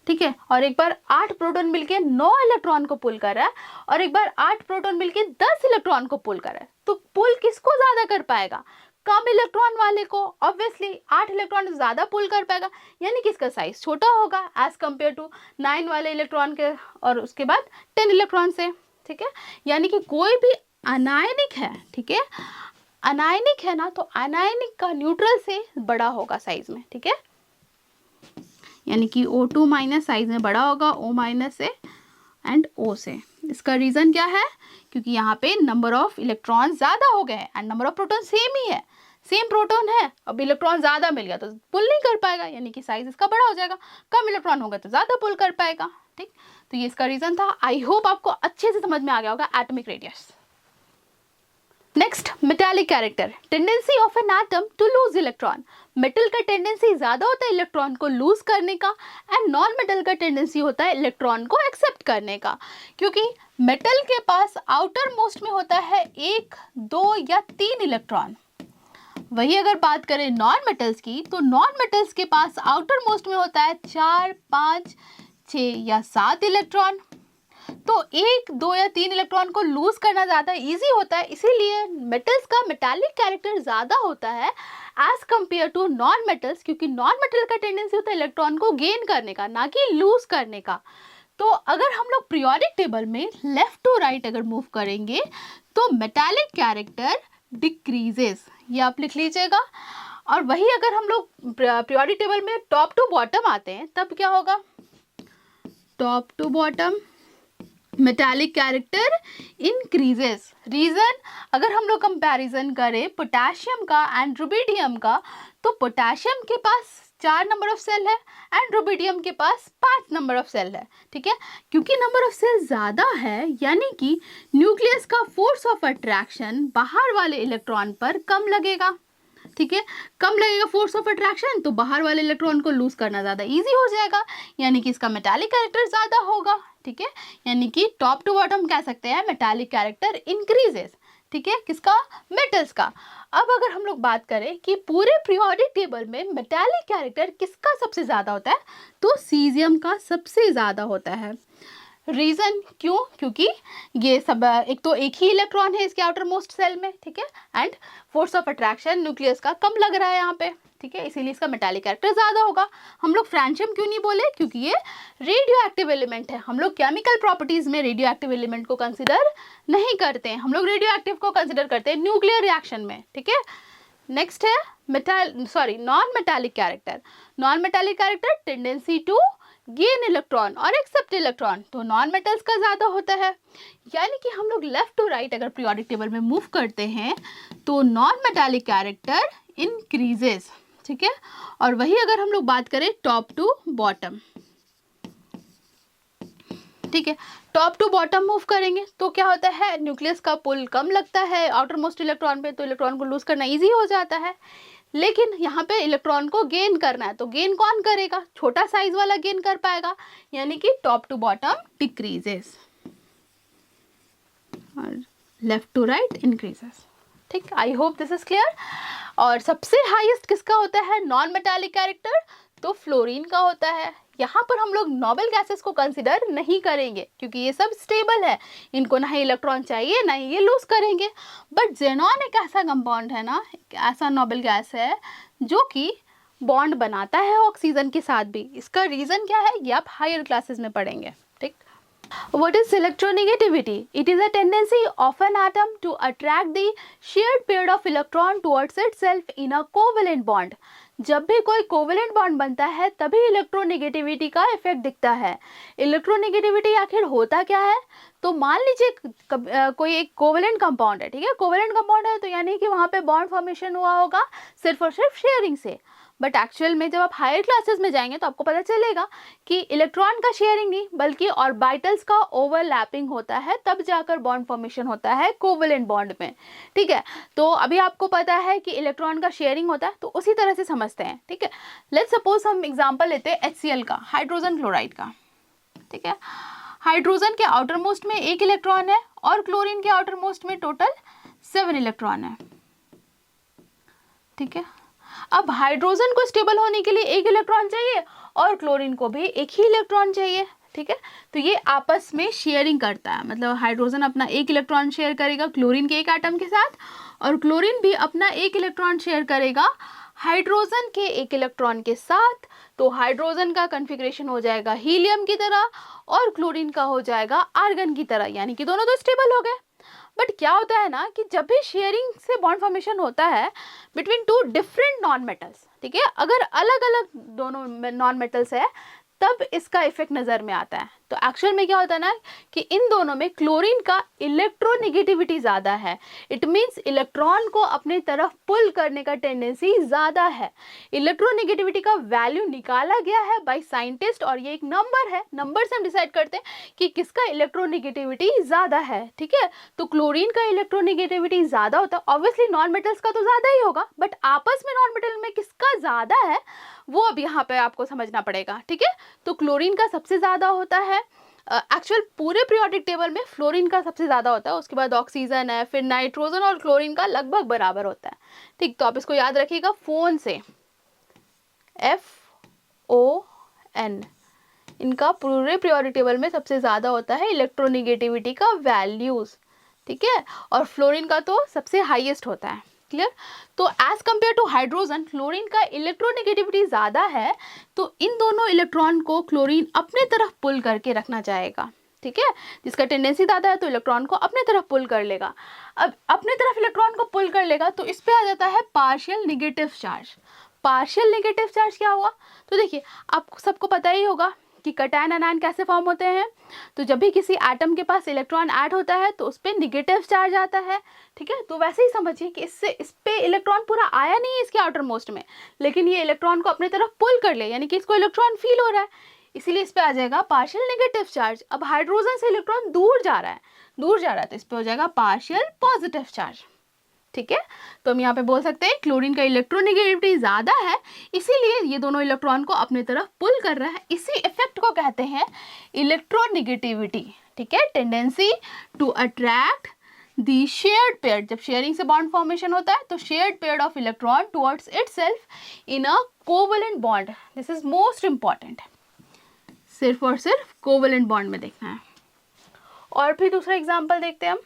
ठीक है, और एक बार 8 प्रोटॉन मिलके 9 इलेक्ट्रॉन को पुल कर रहा है, और एक बार 8 प्रोटॉन मिलके 10 इलेक्ट्रॉन को पुल कर रहा है। तो पुल किसको ज्यादा कर पाएगा? कम इलेक्ट्रॉन वाले को, ऑब्वियसली 8 इलेक्ट्रॉन ज्यादा पुल कर पाएगा, यानी कि इसका साइज छोटा होगा एज कंपेयर टू 9 वाले इलेक्ट्रॉन के और उसके बाद 10 इलेक्ट्रॉन से। ठीक है, यानी कि कोई भी अनायनिक है, ठीक है, अनायनिक है ना, तो अनायनिक का न्यूट्रल से बड़ा होगा साइज में। ठीक है, यानी कि O2 माइनस साइज में बड़ा होगा O माइनस से एंड O से। इसका रीजन क्या है? क्योंकि यहाँ पे नंबर ऑफ इलेक्ट्रॉन ज्यादा हो गए and number of proton same ही है, सेम प्रोटॉन है, अब इलेक्ट्रॉन ज्यादा मिल गया तो पुल नहीं कर पाएगा, यानी कि साइज इसका बड़ा हो जाएगा, कम इलेक्ट्रॉन होगा तो ज्यादा पुल कर पाएगा। ठीक, तो ये इसका रीजन था। आई होप आपको अच्छे से समझ में आ गया होगा atomic radius. Next, metallic character, tendency of an atom to lose electron. Metal का टेंडेंसी ज्यादा होता है इलेक्ट्रॉन को लूज करने का, एंड नॉन मेटल का टेंडेंसी होता है इलेक्ट्रॉन को एक्सेप्ट करने का, क्योंकि मेटल के पास आउटर मोस्ट में होता है 1, 2 या 3 इलेक्ट्रॉन। वही अगर बात करें नॉन मेटल्स की, तो नॉन मेटल्स के पास आउटर मोस्ट में होता है 4, 5, 6 या 7 इलेक्ट्रॉन। तो 1, 2 या 3 इलेक्ट्रॉन को लूज करना ज्यादा इजी होता है, इसीलिए मेटल्स का मेटालिक कैरेक्टर ज्यादा होता है as compare to non metals, क्योंकि नॉन मेटल का टेंडेंसी होता है इलेक्ट्रॉन को गेन करने का, ना कि लूज करने का। तो अगर हम लोग पीरियोडिक टेबल में लेफ्ट टू राइट अगर मूव करेंगे तो मेटालिक कैरेक्टर डिक्रीजेस, ये आप लिख लीजिएगा। और वही अगर हम लोग पीरियोडिक टेबल में टॉप टू बॉटम आते हैं तब क्या होगा? Top to bottom metallic character increases. Reason, अगर हम लोग कंपैरिजन करें पोटेशियम का एंड रुबिडियम का, तो पोटेशियम के पास 4 नंबर ऑफ सेल है एंड रुबिडियम के पास 5 नंबर ऑफ सेल है। ठीक है, क्योंकि नंबर ऑफ सेल ज़्यादा है, यानी कि न्यूक्लियस का फोर्स ऑफ अट्रैक्शन बाहर वाले इलेक्ट्रॉन पर कम लगेगा। ठीक है, कम लगेगा फोर्स ऑफ अट्रैक्शन, तो बाहर वाले इलेक्ट्रॉन को लूज करना ज़्यादा इजी हो जाएगा, यानी कि इसका मेटालिक कैरेक्टर ज़्यादा होगा। ठीक है, यानी कि टॉप टू बॉटम कह सकते हैं मेटालिक कैरेक्टर इंक्रीजेस। ठीक है, किसका? मेटल्स का। अब अगर हम लोग बात करें कि पूरे पीरियोडिक टेबल में मेटालिक कैरेक्टर किसका सबसे ज़्यादा होता है, तो सीजियम का सबसे ज़्यादा होता है। रीजन क्यों? क्योंकि ये सब एक ही इलेक्ट्रॉन है इसके आउटर मोस्ट सेल में, ठीक है, and force of attraction nucleus का कम लग रहा है यहाँ पे। ठीक है, इसीलिए इसका मेटालिक कैरेक्टर ज़्यादा होगा। हम लोग फ्रेंशियम क्यों नहीं बोले? क्योंकि ये रेडियो एक्टिव एलिमेंट है, हम लोग केमिकल प्रॉपर्टीज में रेडियो एक्टिव एलिमेंट को कंसिडर नहीं करते हैं, हम लोग रेडियो एक्टिव को कंसिडर करते हैं न्यूक्लियर रिएक्शन में। ठीक है, नेक्स्ट है non metallic character. Non metallic character tendency to gain electron और एक्सेप्ट इलेक्ट्रॉन, तो नॉन मेटल्स का ज़्यादा होता है। यानी कि हम लोग लेफ्ट टू राइट अगर पीरियोडिक टेबल में मूव करते हैं तो नॉन मेटालिक कैरेक्टर इंक्रीजेस। ठीक है, और वही अगर हम लोग बात करें टॉप टू बॉटम, ठीक है, टॉप टू बॉटम मूव करेंगे तो क्या होता है? न्यूक्लियस का पुल कम लगता है आउटर मोस्ट इलेक्ट्रॉन पे, तो इलेक्ट्रॉन को लूज करना इजी हो जाता है। लेकिन यहाँ पे इलेक्ट्रॉन को गेन करना है, तो गेन कौन करेगा? छोटा साइज वाला गेन कर पाएगा, यानी कि टॉप टू बॉटम डिक्रीजेस और लेफ्ट टू राइट इंक्रीजेस। ठीक, I hope this is clear. और सबसे हाईएस्ट किसका होता है नॉन मेटालिक कैरेक्टर? तो फ्लोरीन का होता है। यहाँ पर हम लोग नोबल गैसेस को कंसिडर नहीं करेंगे क्योंकि ये सब स्टेबल है, इनको ना ही इलेक्ट्रॉन चाहिए ना ही ये लूज करेंगे। बट जेनॉन एक ऐसा कंपाउंड है ना, एक ऐसा नोबल गैस है जो कि बॉन्ड बनाता है ऑक्सीजन के साथ भी। इसका रीज़न क्या है ये आप हायर क्लासेस में पढ़ेंगे। ठीक, What is electronegativity? It is a tendency of an atom to attract the shared pair of electron towards itself in a covalent bond. जब भी कोई कोवेलेंट बॉन्ड बनता है तभी इलेक्ट्रोनेगेटिविटी का इफेक्ट दिखता है। इलेक्ट्रोनेगेटिविटी आखिर होता क्या है? तो मान लीजिए कोई एक कोवेलेंट कंपाउंड है, ठीक है, कोवेलेंट कंपाउंड है तो यानी कि वहाँ पे बॉन्ड फॉर्मेशन हुआ होगा सिर्फ और सिर्फ शेयरिंग से। बट एक्चुअल में जब आप हायर क्लासेस में जाएंगे तो आपको पता चलेगा कि इलेक्ट्रॉन का शेयरिंग नहीं बल्कि ऑर्बिटल्स का ओवरलैपिंग होता है, तब जाकर बॉन्ड फॉर्मेशन होता है कोवेलेंट बॉन्ड में। ठीक है, तो अभी आपको पता है कि इलेक्ट्रॉन का शेयरिंग होता है, तो उसी तरह से समझते हैं। ठीक है, लेट्स सपोज हम एग्जांपल लेते हैं HCl का, हाइड्रोजन क्लोराइड का। ठीक है, हाइड्रोजन के आउटर मोस्ट में 1 इलेक्ट्रॉन है और क्लोरीन के आउटर मोस्ट में टोटल 7 इलेक्ट्रॉन है। ठीक है, अब हाइड्रोजन को स्टेबल होने के लिए 1 इलेक्ट्रॉन चाहिए और क्लोरीन को भी 1 ही इलेक्ट्रॉन चाहिए। ठीक है, तो ये आपस में शेयरिंग करता है, मतलब हाइड्रोजन अपना 1 इलेक्ट्रॉन शेयर करेगा क्लोरीन के एक एटम के साथ और क्लोरीन भी अपना 1 इलेक्ट्रॉन शेयर करेगा हाइड्रोजन के 1 इलेक्ट्रॉन के साथ। तो हाइड्रोजन का कॉन्फ़िगरेशन हो जाएगा हीलियम की तरह और क्लोरीन का हो जाएगा आर्गन की तरह, यानी कि दोनों तो स्टेबल हो गए। बट क्या होता है ना कि जब भी शेयरिंग से बॉन्ड फॉर्मेशन होता है बिटवीन 2 डिफरेंट नॉन मेटल्स, ठीक है, अगर अलग अलग दोनों नॉन मेटल्स है तब इसका इफेक्ट नज़र में आता है। तो एक्चुअल में क्या होता है ना कि इन दोनों में क्लोरीन का इलेक्ट्रोनेगेटिविटी ज़्यादा है। इट मीन्स इलेक्ट्रॉन को अपने तरफ पुल करने का टेंडेंसी ज़्यादा है। इलेक्ट्रोनेगेटिविटी का वैल्यू निकाला गया है बाय साइंटिस्ट और ये एक नंबर है, नंबर से हम डिसाइड करते हैं कि किसका इलेक्ट्रोनेगेटिविटी ज़्यादा है। ठीक है, तो क्लोरीन का इलेक्ट्रोनेगेटिविटी ज़्यादा होता है, ऑब्वियसली नॉन मेटल्स का तो ज़्यादा ही होगा, बट आपस में नॉन मेटल में किसका ज़्यादा है वो अब यहाँ पे आपको समझना पड़ेगा। ठीक है, तो क्लोरीन का सबसे ज़्यादा होता है। एक्चुअल पूरे पीरियोडिक टेबल में फ्लोरीन का सबसे ज़्यादा होता है, उसके बाद ऑक्सीजन है, फिर नाइट्रोजन और क्लोरीन का लगभग बराबर होता है। ठीक, तो आप इसको याद रखिएगा फ़ोन से, FON, इनका पूरे पीरियोडिक टेबल में सबसे ज़्यादा होता है इलेक्ट्रोनेगेटिविटी का वैल्यूज़। ठीक है, और फ्लोरीन का तो सबसे हाईएस्ट होता है। क्लियर, तो as compare to hydrogen chlorine का इलेक्ट्रोनेगेटिविटी ज़्यादा है, तो इन दोनों इलेक्ट्रॉन को क्लोरीन अपने तरफ पुल करके रखना चाहेगा। ठीक है, जिसका टेंडेंसी ज़्यादा है तो इलेक्ट्रॉन को अपने तरफ पुल कर लेगा। अब अपने तरफ इलेक्ट्रॉन को पुल कर लेगा तो इस पे आ जाता है partial negative charge. Partial negative charge क्या हुआ? तो देखिए आपको सबको पता ही होगा कि कैटायन आनायन कैसे फॉर्म होते हैं। तो जब भी किसी एटम के पास इलेक्ट्रॉन ऐड होता है तो उस पर निगेटिव चार्ज आता है। ठीक है, तो वैसे ही समझिए कि इस पे इलेक्ट्रॉन पूरा आया नहीं है इसके आउटर मोस्ट में, लेकिन ये इलेक्ट्रॉन को अपने तरफ पुल कर ले, यानी कि इसको इलेक्ट्रॉन फील हो रहा है, इसीलिए इस पे आ जाएगा पार्शियल नेगेटिव चार्ज। अब हाइड्रोजन से इलेक्ट्रॉन दूर जा रहा है तो इस पे हो जाएगा पार्शियल पॉजिटिव चार्ज। ठीक है, तो हम यहाँ पे बोल सकते हैं क्लोरीन का इलेक्ट्रोनेगेटिविटी ज़्यादा है, इसीलिए ये दोनों इलेक्ट्रॉन को अपने तरफ पुल कर रहा है। इसी इफेक्ट को कहते हैं इलेक्ट्रोनेगेटिविटी। ठीक है, tendency to attract the shared pair. जब शेयरिंग से बॉन्ड फॉर्मेशन होता है तो shared pair of electron towards itself in a covalent bond. This is most important, सिर्फ और सिर्फ कोवेलेंट बॉन्ड में देखना है। और फिर दूसरा एग्जाम्पल देखते हैं हम।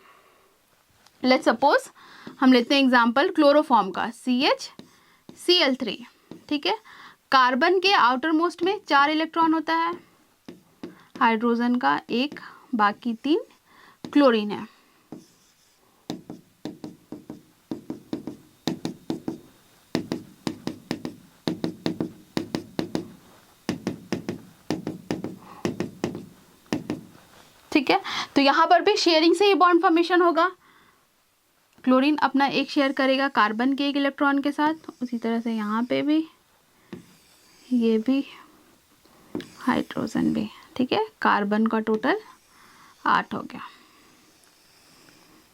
लेट्स सपोज हम लेते हैं एग्जाम्पल क्लोरोफॉर्म का, CHCl3। ठीक है, कार्बन के आउटर मोस्ट में 4 इलेक्ट्रॉन होता है, हाइड्रोजन का 1, बाकी 3 क्लोरीन है। ठीक है, तो यहाँ पर भी शेयरिंग से ही बॉन्ड फॉर्मेशन होगा। क्लोरीन अपना 1 शेयर करेगा कार्बन के 1 इलेक्ट्रॉन के साथ, उसी तरह से यहाँ पे भी, ये भी, हाइड्रोजन भी। ठीक है, कार्बन का टोटल 8 हो गया,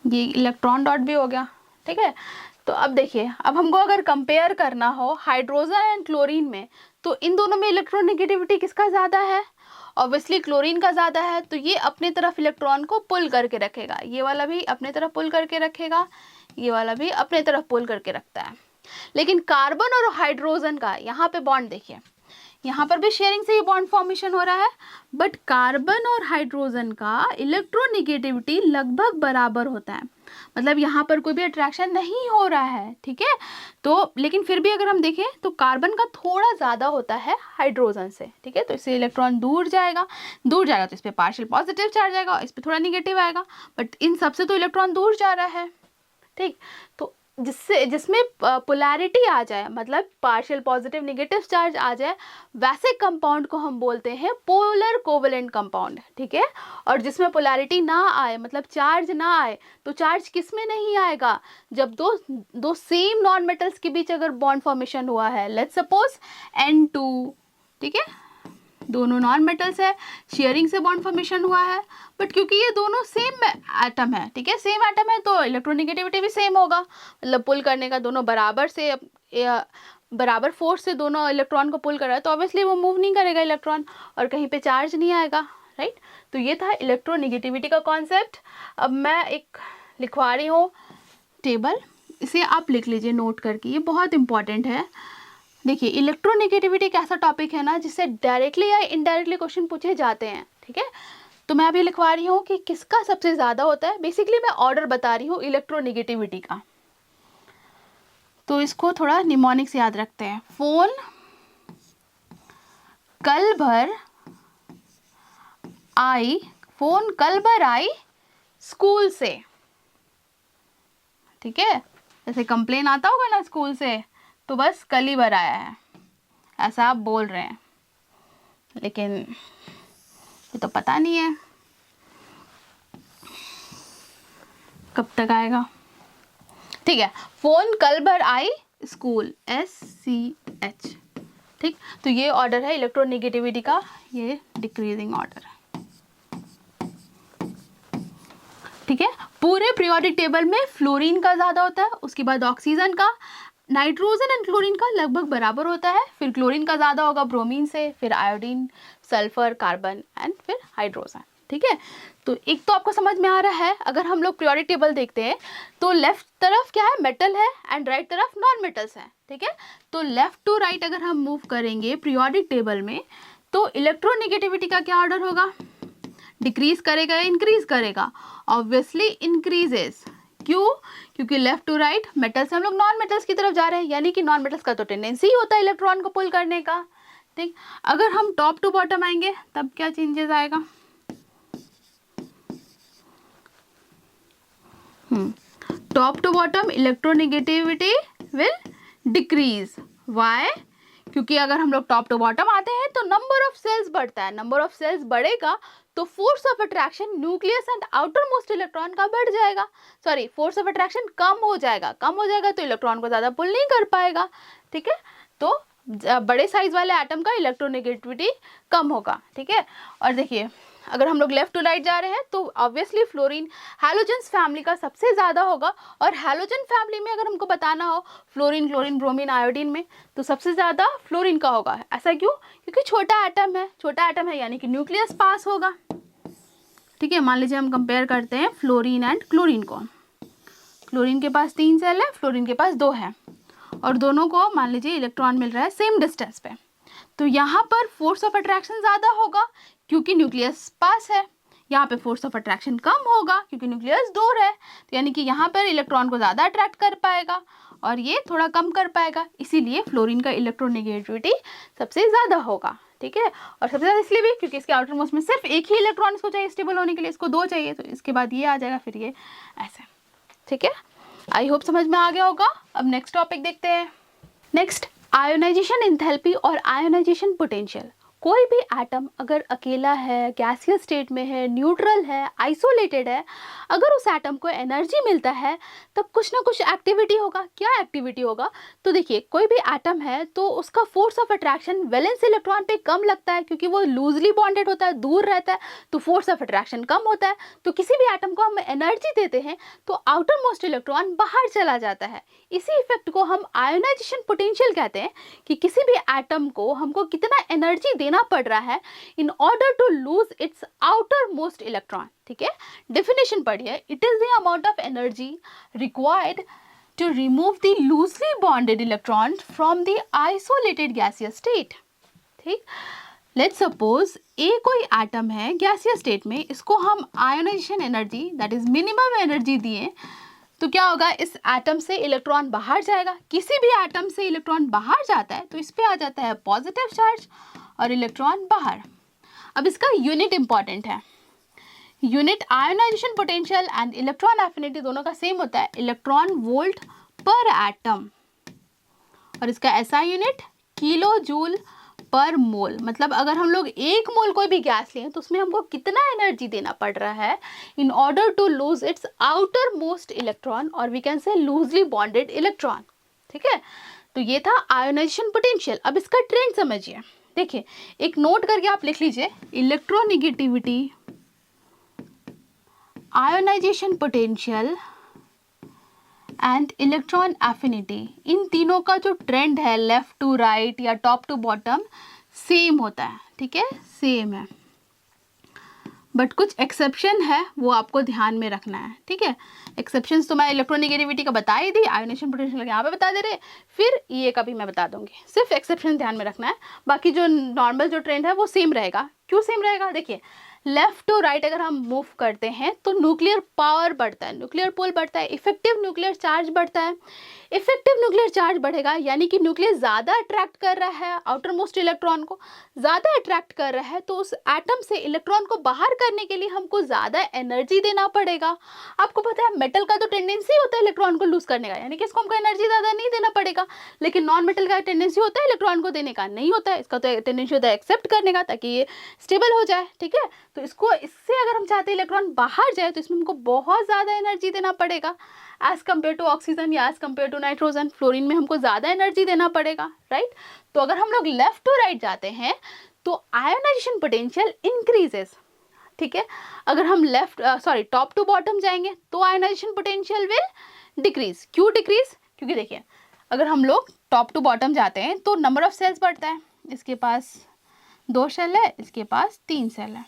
ये इलेक्ट्रॉन डॉट भी हो गया। ठीक है, तो अब देखिए, अब हमको अगर कंपेयर करना हो हाइड्रोजन एंड क्लोरीन में, तो इन दोनों में इलेक्ट्रोनेगेटिविटी किसका ज़्यादा है? ऑब्वियसली क्लोरीन का ज़्यादा है, तो ये अपने तरफ इलेक्ट्रॉन को पुल करके रखेगा, ये वाला भी अपने तरफ पुल करके रखेगा, ये वाला भी अपने तरफ पुल करके रखता है। लेकिन कार्बन और हाइड्रोजन का यहाँ पे बॉन्ड देखिए, यहाँ पर भी शेयरिंग से ये बॉन्ड फॉर्मेशन हो रहा है, बट कार्बन और हाइड्रोजन का इलेक्ट्रोनेगेटिविटी लगभग बराबर होता है, मतलब यहाँ पर कोई भी अट्रैक्शन नहीं हो रहा है। ठीक है, तो लेकिन फिर भी अगर हम देखें तो कार्बन का थोड़ा ज़्यादा होता है हाइड्रोजन से। ठीक है, तो इससे इलेक्ट्रॉन दूर जाएगा तो इस पर पार्शियल पॉजिटिव चार्ज आएगा, इस पर थोड़ा निगेटिव आएगा, बट इन सबसे तो इलेक्ट्रॉन दूर जा रहा है। ठीक, तो जिसमें पोलैरिटी आ जाए, मतलब पार्शियल पॉजिटिव नेगेटिव चार्ज आ जाए, वैसे कंपाउंड को हम बोलते हैं पोलर कोवेलेंट कंपाउंड, ठीक है। और जिसमें पोलैरिटी ना आए, मतलब चार्ज ना आए, तो चार्ज किस में नहीं आएगा, जब दो सेम नॉन मेटल्स के बीच अगर बॉन्ड फॉर्मेशन हुआ है, लेट्स सपोज N2, ठीक है, दोनों नॉन मेटल्स है, शेयरिंग से बॉन्ड फॉर्मेशन हुआ है, बट क्योंकि ये दोनों सेम एटम है, ठीक है, सेम एटम है, तो इलेक्ट्रोनेगेटिविटी भी सेम होगा, मतलब पुल करने का दोनों बराबर फोर्स से दोनों इलेक्ट्रॉन को पुल कर रहा है, तो ऑब्वियसली वो मूव नहीं करेगा इलेक्ट्रॉन, और कहीं पे चार्ज नहीं आएगा, राइट। तो ये था इलेक्ट्रोनेगेटिविटी का कॉन्सेप्ट। अब मैं एक लिखवा रही हूँ टेबल, इसे आप लिख लीजिए नोट करके, ये बहुत इंपॉर्टेंट है। देखिए, इलेक्ट्रोनेगेटिविटी एक ऐसा टॉपिक है ना जिससे डायरेक्टली या इनडायरेक्टली क्वेश्चन पूछे जाते हैं, ठीक है। तो मैं अभी लिखवा रही हूँ कि किसका सबसे ज़्यादा होता है, बेसिकली मैं ऑर्डर बता रही हूँ इलेक्ट्रोनेगेटिविटी का। तो इसको थोड़ा निमोनिक से याद रखते हैं। फोन कल भर आई स्कूल से, ठीक है, जैसे कंप्लेन आता होगा ना स्कूल से, तो बस कल ही भर आया है, ऐसा आप बोल रहे हैं, लेकिन ये तो पता नहीं है कब तक आएगा, ठीक है। फोन कल भर आई स्कूल, SCH, ठीक। तो ये ऑर्डर है इलेक्ट्रोनेगेटिविटी का, ये डिक्रीजिंग ऑर्डर है, ठीक है। पूरे पीरियोडिक टेबल में फ्लोरीन का ज़्यादा होता है, उसके बाद ऑक्सीजन का, नाइट्रोजन एंड क्लोरीन का लगभग बराबर होता है, फिर क्लोरीन का ज़्यादा होगा ब्रोमीन से, फिर आयोडीन, सल्फर, कार्बन एंड फिर हाइड्रोजन, ठीक है। तो एक तो आपको समझ में आ रहा है, अगर हम लोग पीरियोडिक टेबल देखते हैं तो लेफ्ट तरफ क्या है, मेटल है, एंड राइट तरफ नॉन मेटल्स है, ठीक है। तो लेफ्ट टू राइट अगर हम मूव करेंगे पीरियोडिक टेबल में, तो इलेक्ट्रोनेगेटिविटी का क्या ऑर्डर होगा, डिक्रीज करेगा या इंक्रीज करेगा, ऑब्वियसली इंक्रीजेस। क्यों, क्योंकि लेफ्ट टू राइट मेटल से हम लोग नॉन मेटल्स की तरफ जा रहे हैं, यानी कि नॉन मेटल्स का तो टेंडेंसी होता है इलेक्ट्रॉन को पुल करने का, ठीक। अगर हम टॉप टू बॉटम आएंगे तब क्या चेंजेस आएगा, top to bottom electronegativity will decrease. Why, क्योंकि अगर हम लोग टॉप टू बॉटम आते हैं तो नंबर ऑफ सेल्स बढ़ता है, नंबर ऑफ सेल्स बढ़ेगा तो force of attraction nucleus and outer most electron का बढ़ जाएगा, सॉरी फोर्स ऑफ अट्रैक्शन कम हो जाएगा तो इलेक्ट्रॉन को ज़्यादा पुल नहीं कर पाएगा, ठीक है। तो बड़े साइज वाले एटम का इलेक्ट्रोनेगेटिविटी कम होगा, ठीक है। और देखिए, अगर हम लोग लेफ्ट टू राइट जा रहे हैं तो ऑब्वियसली फ्लोरीन हैलोजेंस फैमिली का सबसे ज़्यादा होगा, और हैलोजन फैमिली में अगर हमको बताना हो फ्लोरीन, क्लोरीन, ब्रोमीन, आयोडीन में, तो सबसे ज़्यादा फ्लोरीन का होगा। ऐसा क्यों, क्योंकि छोटा एटम है यानी कि न्यूक्लियस पास होगा, ठीक है। मान लीजिए हम कंपेयर करते हैं फ्लोरीन एंड क्लोरीन को, क्लोरीन के पास 3 सेल है, फ्लोरीन के पास 2 है, और दोनों को मान लीजिए इलेक्ट्रॉन मिल रहा है सेम डिस्टेंस पे, तो यहाँ पर फोर्स ऑफ अट्रैक्शन ज़्यादा होगा क्योंकि न्यूक्लियस पास है, यहाँ पे फोर्स ऑफ अट्रैक्शन कम होगा क्योंकि न्यूक्लियस दूर है, तो यानी कि यहाँ पर इलेक्ट्रॉन को ज़्यादा अट्रैक्ट कर पाएगा और ये थोड़ा कम कर पाएगा, इसीलिए फ्लोरीन का इलेक्ट्रोनेगेटिविटी सबसे ज़्यादा होगा, ठीक है। और सबसे ज़्यादा इसलिए भी क्योंकि इसके आउटर मोस्ट में सिर्फ एक ही इलेक्ट्रॉन इसको चाहिए स्टेबल होने के लिए, इसको 2 चाहिए, तो इसके बाद ये आ जाएगा, फिर ये ऐसे, ठीक है। आई होप समझ में आ गया होगा। अब नेक्स्ट टॉपिक देखते हैं। नेक्स्ट, आयोनाइजेशन एंथैल्पी और आयोनाइजेशन पोटेंशियल। कोई भी एटम अगर अकेला है, गैसियस स्टेट में है, न्यूट्रल है, आइसोलेटेड है, अगर उस एटम को एनर्जी मिलता है तब कुछ ना कुछ एक्टिविटी होगा। क्या एक्टिविटी होगा, तो देखिए, कोई भी एटम है तो उसका force of attraction valence electron पे कम लगता है क्योंकि वो लूजली बॉन्डेड होता है, दूर रहता है, तो फोर्स ऑफ अट्रैक्शन कम होता है। तो किसी भी एटम को हम एनर्जी देते हैं तो आउटर मोस्ट इलेक्ट्रॉन बाहर चला जाता है। इसी इफेक्ट को हम आयोनाइजेशन पोटेंशियल कहते हैं कि किसी भी एटम को हमको कितना एनर्जी देना पड़ रहा है in order to lose its outer most electron, ठीक है। डेफिनेशन पढ़िए, it is the amount of energy required to remove the loosely bonded electron from the isolated gaseous state, ठीक। लेट्स सपोज ए कोई atom है gaseous state में, इसको हम ionisation energy that is minimum energy दिए, तो क्या होगा, इस एटम से इलेक्ट्रॉन बाहर जाएगा। किसी भी एटम से इलेक्ट्रॉन बाहर जाता है तो इस पे आ जाता है पॉजिटिव चार्ज और इलेक्ट्रॉन बाहर। अब इसका यूनिट इंपॉर्टेंट है, unit ionisation potential and electron affinity दोनों का सेम होता है, इलेक्ट्रॉन वोल्ट पर एटम, और इसका एसआई यूनिट किलो जूल पर मोल। मतलब अगर हम लोग 1 मोल कोई भी गैस लें तो उसमें हमको कितना एनर्जी देना पड़ रहा है in order to lose its outer most electron, और we can say loosely bonded electron. ठीक है, तो ये था आयोनाइजेशन पोटेंशियल। अब इसका ट्रेंड समझिए। देखिए, एक नोट करके आप लिख लीजिए, electronegativity, ionisation potential and electron affinity, इन तीनों का जो ट्रेंड है लेफ्ट टू राइट या टॉप टू बॉटम सेम होता है। ठीक है, सेम है, बट कुछ एक्सेप्शन है, वो आपको ध्यान में रखना है। ठीक है, एक्सेप्शंस तो मैं इलेक्ट्रोनेगेटिविटी का बता ही दी, आयोनाइजेशन पोटेंशियल यहाँ पे बता दे रहे, फिर ये का भी मैं बता दूंगी। सिर्फ एक्सेप्शन ध्यान में रखना है, बाकी जो नॉर्मल जो ट्रेंड है वो सेम रहेगा। क्यों सेम रहेगा? देखिए, लेफ्ट टू राइट अगर हम मूव करते हैं तो न्यूक्लियर पावर बढ़ता है, न्यूक्लियर पोल बढ़ता है, इफेक्टिव न्यूक्लियर चार्ज बढ़ता है। इफेक्टिव न्यूक्लियर चार्ज बढ़ेगा यानी कि न्यूक्लियस ज़्यादा अट्रैक्ट कर रहा है आउटर मोस्ट इलेक्ट्रॉन को, ज़्यादा अट्रैक्ट कर रहा है, तो उस एटम से इलेक्ट्रॉन को बाहर करने के लिए हमको ज़्यादा एनर्जी देना पड़ेगा। आपको पता है मेटल का तो टेंडेंसी होता है इलेक्ट्रॉन को लूज करने का, यानी कि इसको हमको एनर्जी ज़्यादा नहीं देना पड़ेगा, लेकिन नॉन मेटल का टेंडेंसी होता है इलेक्ट्रॉन को देने का, नहीं होता है। इसका तो टेंडेंसी होता है एक्सेप्ट करने का, ताकि ये स्टेबल हो जाए। ठीक है, तो इसको, इससे अगर हम चाहते हैं इलेक्ट्रॉन बाहर जाए तो इसमें हमको बहुत ज़्यादा एनर्जी देना पड़ेगा एज कम्पेयर टू ऑक्सीजन या as compare to nitrogen. Fluorine में हमको ज़्यादा एनर्जी देना पड़ेगा, राइट। तो अगर हम लोग लेफ्ट टू राइट जाते हैं तो आयोनाइजेशन पोटेंशियल इंक्रीजेस। ठीक है, अगर हम टॉप टू बॉटम जाएंगे तो आयोनाइजेशन पोटेंशियल विल डिक्रीज। क्यों डिक्रीज? क्योंकि देखिए, अगर हम लोग टॉप टू बॉटम जाते हैं तो नंबर ऑफ सेल्स बढ़ता है। इसके पास 2 सेल है, इसके पास 3 सेल है।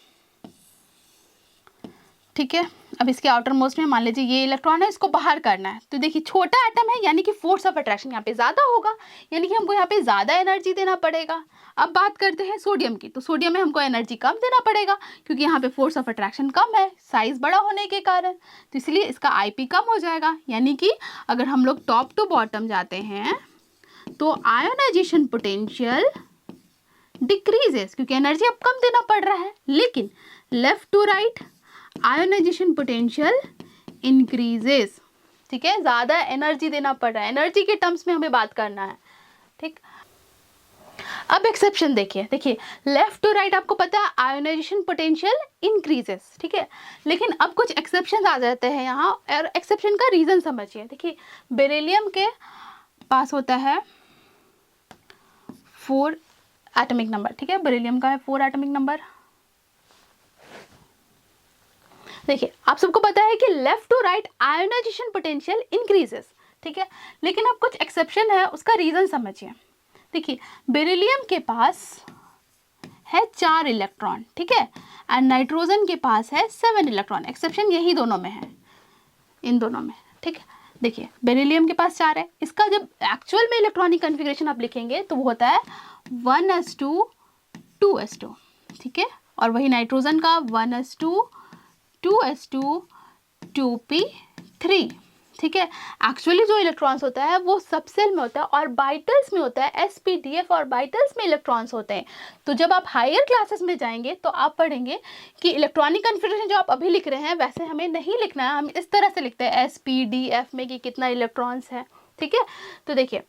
ठीक है, अब इसके आउटर मोस्ट में मान लीजिए ये इलेक्ट्रॉन है, इसको बाहर करना है, तो देखिए छोटा एटम है यानी कि फोर्स ऑफ अट्रैक्शन यहाँ पे ज़्यादा होगा, यानी कि हमको यहाँ पे ज़्यादा एनर्जी देना पड़ेगा। अब बात करते हैं सोडियम की, तो सोडियम में हमको एनर्जी कम देना पड़ेगा क्योंकि यहाँ पे फोर्स ऑफ अट्रैक्शन कम है, साइज बड़ा होने के कारण, तो इसलिए इसका आईपी कम हो जाएगा। यानी कि अगर हम लोग टॉप टू बॉटम जाते हैं तो आयोनाइजेशन पोटेंशियल डिक्रीजेस क्योंकि एनर्जी अब कम देना पड़ रहा है। लेकिन left to right ionisation potential increases. ठीक है, ज़्यादा एनर्जी देना पड़ रहा है, एनर्जी के टर्म्स में हमें बात करना है। ठीक, अब एक्सेप्शन देखिए लेफ्ट टू राइट आपको पता है आयोनाइजेशन पोटेंशियल इंक्रीजेस। ठीक है, लेकिन अब कुछ एक्सेप्शन आ जाते हैं यहाँ, और एक्सेप्शन का रीज़न समझिए। देखिए, बेरिलियम के पास होता है 4 एटॉमिक नंबर। ठीक है, बेरिलियम का है 4 एटॉमिक नंबर। देखिए, आप सबको पता है कि left to right ionisation potential increases. ठीक है, लेकिन अब कुछ एक्सेप्शन है, उसका रीज़न समझिए। देखिए, बेरिलियम के पास है 4 इलेक्ट्रॉन। ठीक है, एंड नाइट्रोजन के पास है 7 इलेक्ट्रॉन। एक्सेप्शन यही दोनों में है, इन दोनों में। ठीक है, देखिए बेरिलियम के पास 4 है, इसका जब एक्चुअल में इलेक्ट्रॉनिक कन्फिग्रेशन आप लिखेंगे तो वो होता है 1s2 2s2। ठीक है, और वही नाइट्रोजन का 1s2 2s2 2p3। ठीक है, एक्चुअली जो इलेक्ट्रॉन्स होता है वो सब सेल में होता है और बाइटल्स में होता है, sp,df और बाइटल्स में इलेक्ट्रॉन्स होते हैं। तो जब आप हायर क्लासेस में जाएंगे तो आप पढ़ेंगे कि इलेक्ट्रॉनिक कन्फिग्रेशन जो आप अभी लिख रहे हैं वैसे हमें नहीं लिखना है, हम इस तरह से लिखते हैं sp,df में कि कितना इलेक्ट्रॉन्स है। ठीक है, तो देखिए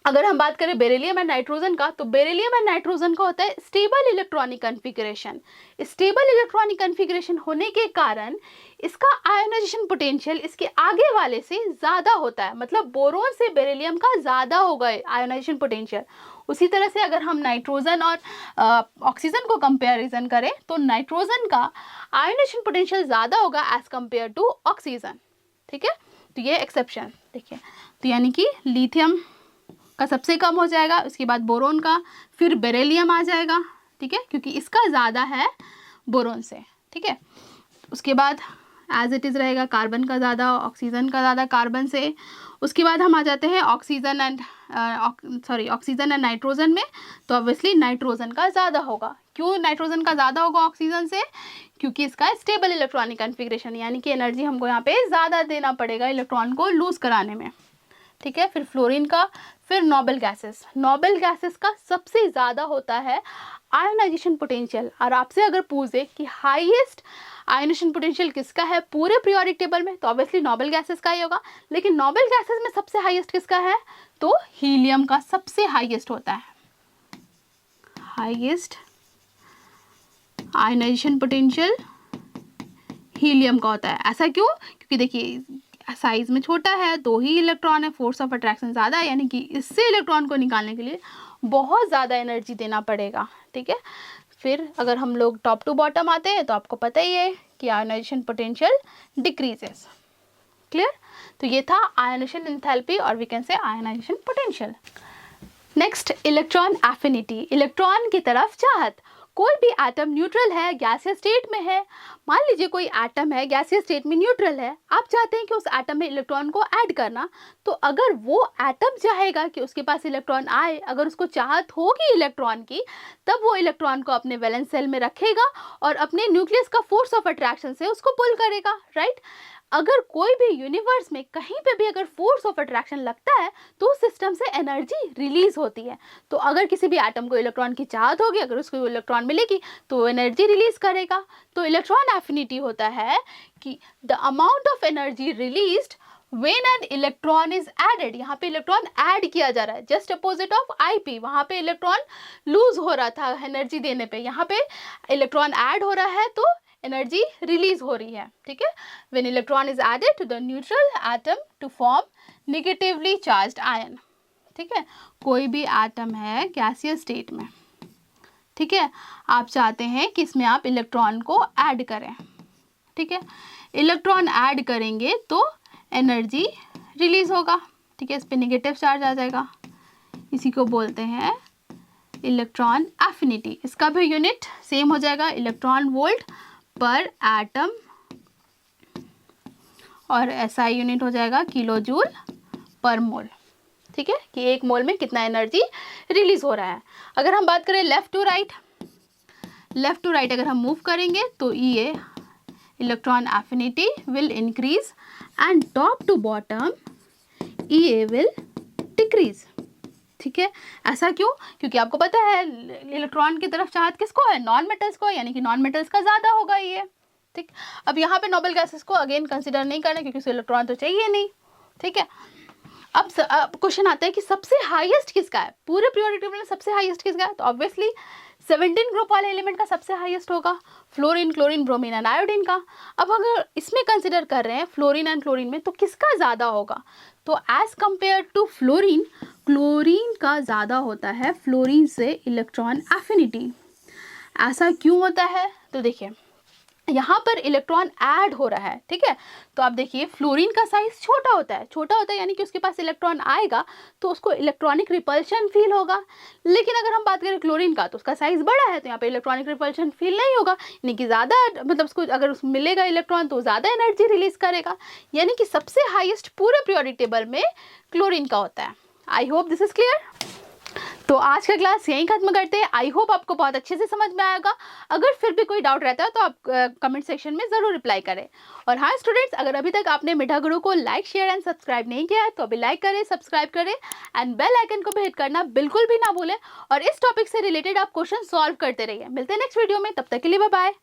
अगर हम बात करें बेरिलियम एंड नाइट्रोजन का, तो बेरिलियम एंड नाइट्रोजन का होता है stable electronic configuration. Stable electronic configuration होने के कारण इसका आयोनाइजेशन पोटेंशियल इसके आगे वाले से ज़्यादा होता है, मतलब बोरोन से बेरिलियम का ज़्यादा होगा आयोनाइजेशन पोटेंशियल। उसी तरह से अगर हम नाइट्रोजन और ऑक्सीजन को कंपेरिजन करें तो नाइट्रोजन का आयोनाइजेशन पोटेंशियल ज़्यादा होगा एज कम्पेयर टू ऑक्सीजन। ठीक है, तो ये एक्सेप्शन देखिए, तो यानी कि लिथियम का सबसे कम हो जाएगा, उसके बाद बोरोन का, फिर बेरिलियम आ जाएगा। ठीक है, क्योंकि इसका ज़्यादा है बोरोन से। ठीक है, उसके बाद एज इट इज़ रहेगा, कार्बन का ज़्यादा, ऑक्सीजन का ज़्यादा कार्बन से। उसके बाद हम आ जाते हैं ऑक्सीजन एंड नाइट्रोजन में, तो ऑब्वियसली नाइट्रोजन का ज़्यादा होगा। क्यों नाइट्रोजन का ज़्यादा होगा ऑक्सीजन से? क्योंकि इसका स्टेबल इलेक्ट्रॉनिक कन्फिग्रेशन, यानी कि एनर्जी हमको यहाँ पे ज़्यादा देना पड़ेगा इलेक्ट्रॉन को लूज़ कराने में। ठीक है, फिर फ्लोरीन का, फिर नोबल गैसेस। नोबल गैसेस का सबसे ज़्यादा होता है आयोनाइजेशन पोटेंशियल। और आपसे अगर पूछे कि हाईएस्ट आयोनाइजेशन पोटेंशियल किसका है पूरे पीरियोडिक टेबल में, तो ऑब्वियसली नोबल गैसेस का ही होगा। लेकिन नोबल गैसेस में सबसे हाईएस्ट किसका है, तो हीलियम का सबसे हाईएस्ट होता है। हाईएस्ट आयोनाइजेशन पोटेंशियल हीलियम का होता है। ऐसा क्यों? क्योंकि देखिए साइज में छोटा है, 2 ही इलेक्ट्रॉन है, फोर्स ऑफ अट्रैक्शन ज़्यादा है, यानी कि इससे इलेक्ट्रॉन को निकालने के लिए बहुत ज़्यादा एनर्जी देना पड़ेगा। ठीक है, फिर अगर हम लोग टॉप टू बॉटम आते हैं तो आपको पता ही है कि आयोनाइजेशन पोटेंशियल डिक्रीजेस। क्लियर? तो ये था आयोनाइजेशन एंथैल्पी और we can say ionisation potential. Next, electron affinity, electron की तरफ चाहत। कोई भी एटम न्यूट्रल है, गैसियस स्टेट में है। मान लीजिए कोई एटम है गैसियस स्टेट में न्यूट्रल है, आप चाहते हैं कि उस एटम में इलेक्ट्रॉन को ऐड करना, तो अगर वो एटम चाहेगा कि उसके पास इलेक्ट्रॉन आए, अगर उसको चाहत होगी इलेक्ट्रॉन की, तब वो इलेक्ट्रॉन को अपने वैलेंस सेल में रखेगा और अपने न्यूक्लियस का फोर्स ऑफ अट्रैक्शन से उसको पुल करेगा, राइट। अगर कोई भी यूनिवर्स में कहीं पे भी अगर फोर्स ऑफ अट्रैक्शन लगता है तो सिस्टम से एनर्जी रिलीज होती है। तो अगर किसी भी एटम को इलेक्ट्रॉन की चाहत होगी, अगर उसको इलेक्ट्रॉन मिलेगी तो वो एनर्जी रिलीज करेगा। तो इलेक्ट्रॉन एफिनिटी होता है कि the amount of energy released when an electron is added. यहाँ पे इलेक्ट्रॉन ऐड किया जा रहा है, जस्ट अपोजिट ऑफ आईपी। वहाँ पे इलेक्ट्रॉन लूज हो रहा था एनर्जी देने पे, यहाँ पे इलेक्ट्रॉन ऐड हो रहा है तो एनर्जी रिलीज हो रही है। ठीक है, when electron is added to the neutral atom to form negatively charged ion. ठीक है, कोई भी एटम है गैसियस स्टेट में, ठीक है, आप चाहते हैं कि इसमें आप इलेक्ट्रॉन को ऐड करें। ठीक है, इलेक्ट्रॉन ऐड करेंगे तो एनर्जी रिलीज होगा। ठीक है, इस पर नेगेटिव चार्ज आ जाएगा, इसी को बोलते हैं इलेक्ट्रॉन एफिनिटी। इसका भी यूनिट सेम हो जाएगा, इलेक्ट्रॉन वोल्ट पर एटम, और एसआई यूनिट हो जाएगा किलो जूल पर मोल। ठीक है, कि एक मोल में कितना एनर्जी रिलीज हो रहा है। अगर हम बात करें left to right, left to right अगर हम मूव करेंगे तो ये electron affinity will increase and top to bottom EA will decrease. ठीक है, ऐसा क्यों? क्योंकि आपको पता है इलेक्ट्रॉन की तरफ चाहत किसको है, नॉन मेटल्स को, यानी कि नॉन मेटल्स का ज़्यादा होगा ये। ठीक, अब यहाँ पे नोबल गैसेस को अगेन कंसिडर नहीं करना क्योंकि उसे इलेक्ट्रॉन तो चाहिए नहीं। ठीक है, अब क्वेश्चन आता है कि सबसे हाईएस्ट किसका है पूरे पीरियोडिक टेबल में, सबसे हाईएस्ट किसका है? तो ऑब्वियसली 17 ग्रुप वाले एलिमेंट का सबसे हाईएस्ट होगा fluorine, chlorine, bromine and iodine का। अब अगर इसमें कंसिडर कर रहे हैं फ्लोरीन एंड क्लोरीन में, तो किसका ज़्यादा होगा? तो as compare to fluorine, chlorine का ज़्यादा होता है फ्लोरीन से इलेक्ट्रॉन एफिनिटी। ऐसा क्यों होता है? तो देखिए यहाँ पर इलेक्ट्रॉन ऐड हो रहा है। ठीक है, तो आप देखिए फ्लोरीन का साइज छोटा होता है, छोटा होता है यानी कि उसके पास इलेक्ट्रॉन आएगा तो उसको इलेक्ट्रॉनिक रिपल्शन फील होगा। लेकिन अगर हम बात करें क्लोरीन का तो उसका साइज बड़ा है, तो यहाँ पे इलेक्ट्रॉनिक रिपल्शन फील नहीं होगा, यानी कि ज़्यादा मतलब उसको अगर उसको मिलेगा इलेक्ट्रॉन तो ज़्यादा एनर्जी रिलीज करेगा। यानी कि सबसे हाईएस्ट पूरे पीरियोडिक टेबल में क्लोरीन का होता है। I hope this is clear. तो आज का क्लास यहीं खत्म करते हैं। आई होप आपको बहुत अच्छे से समझ में आएगा। अगर फिर भी कोई डाउट रहता है तो आप कमेंट सेक्शन में ज़रूर रिप्लाई करें। और हाँ स्टूडेंट्स, अगर अभी तक आपने मीठा गुरु को लाइक, शेयर एंड सब्सक्राइब नहीं किया है तो अभी लाइक करें, सब्सक्राइब करें एंड बेल आइकन को भी हिट करना बिल्कुल भी ना भूलें। और इस टॉपिक से रिलेटेड आप क्वेश्चन सॉल्व करते रहिए। मिलते हैं नेक्स्ट वीडियो में, तब तक के लिए बाय बाय।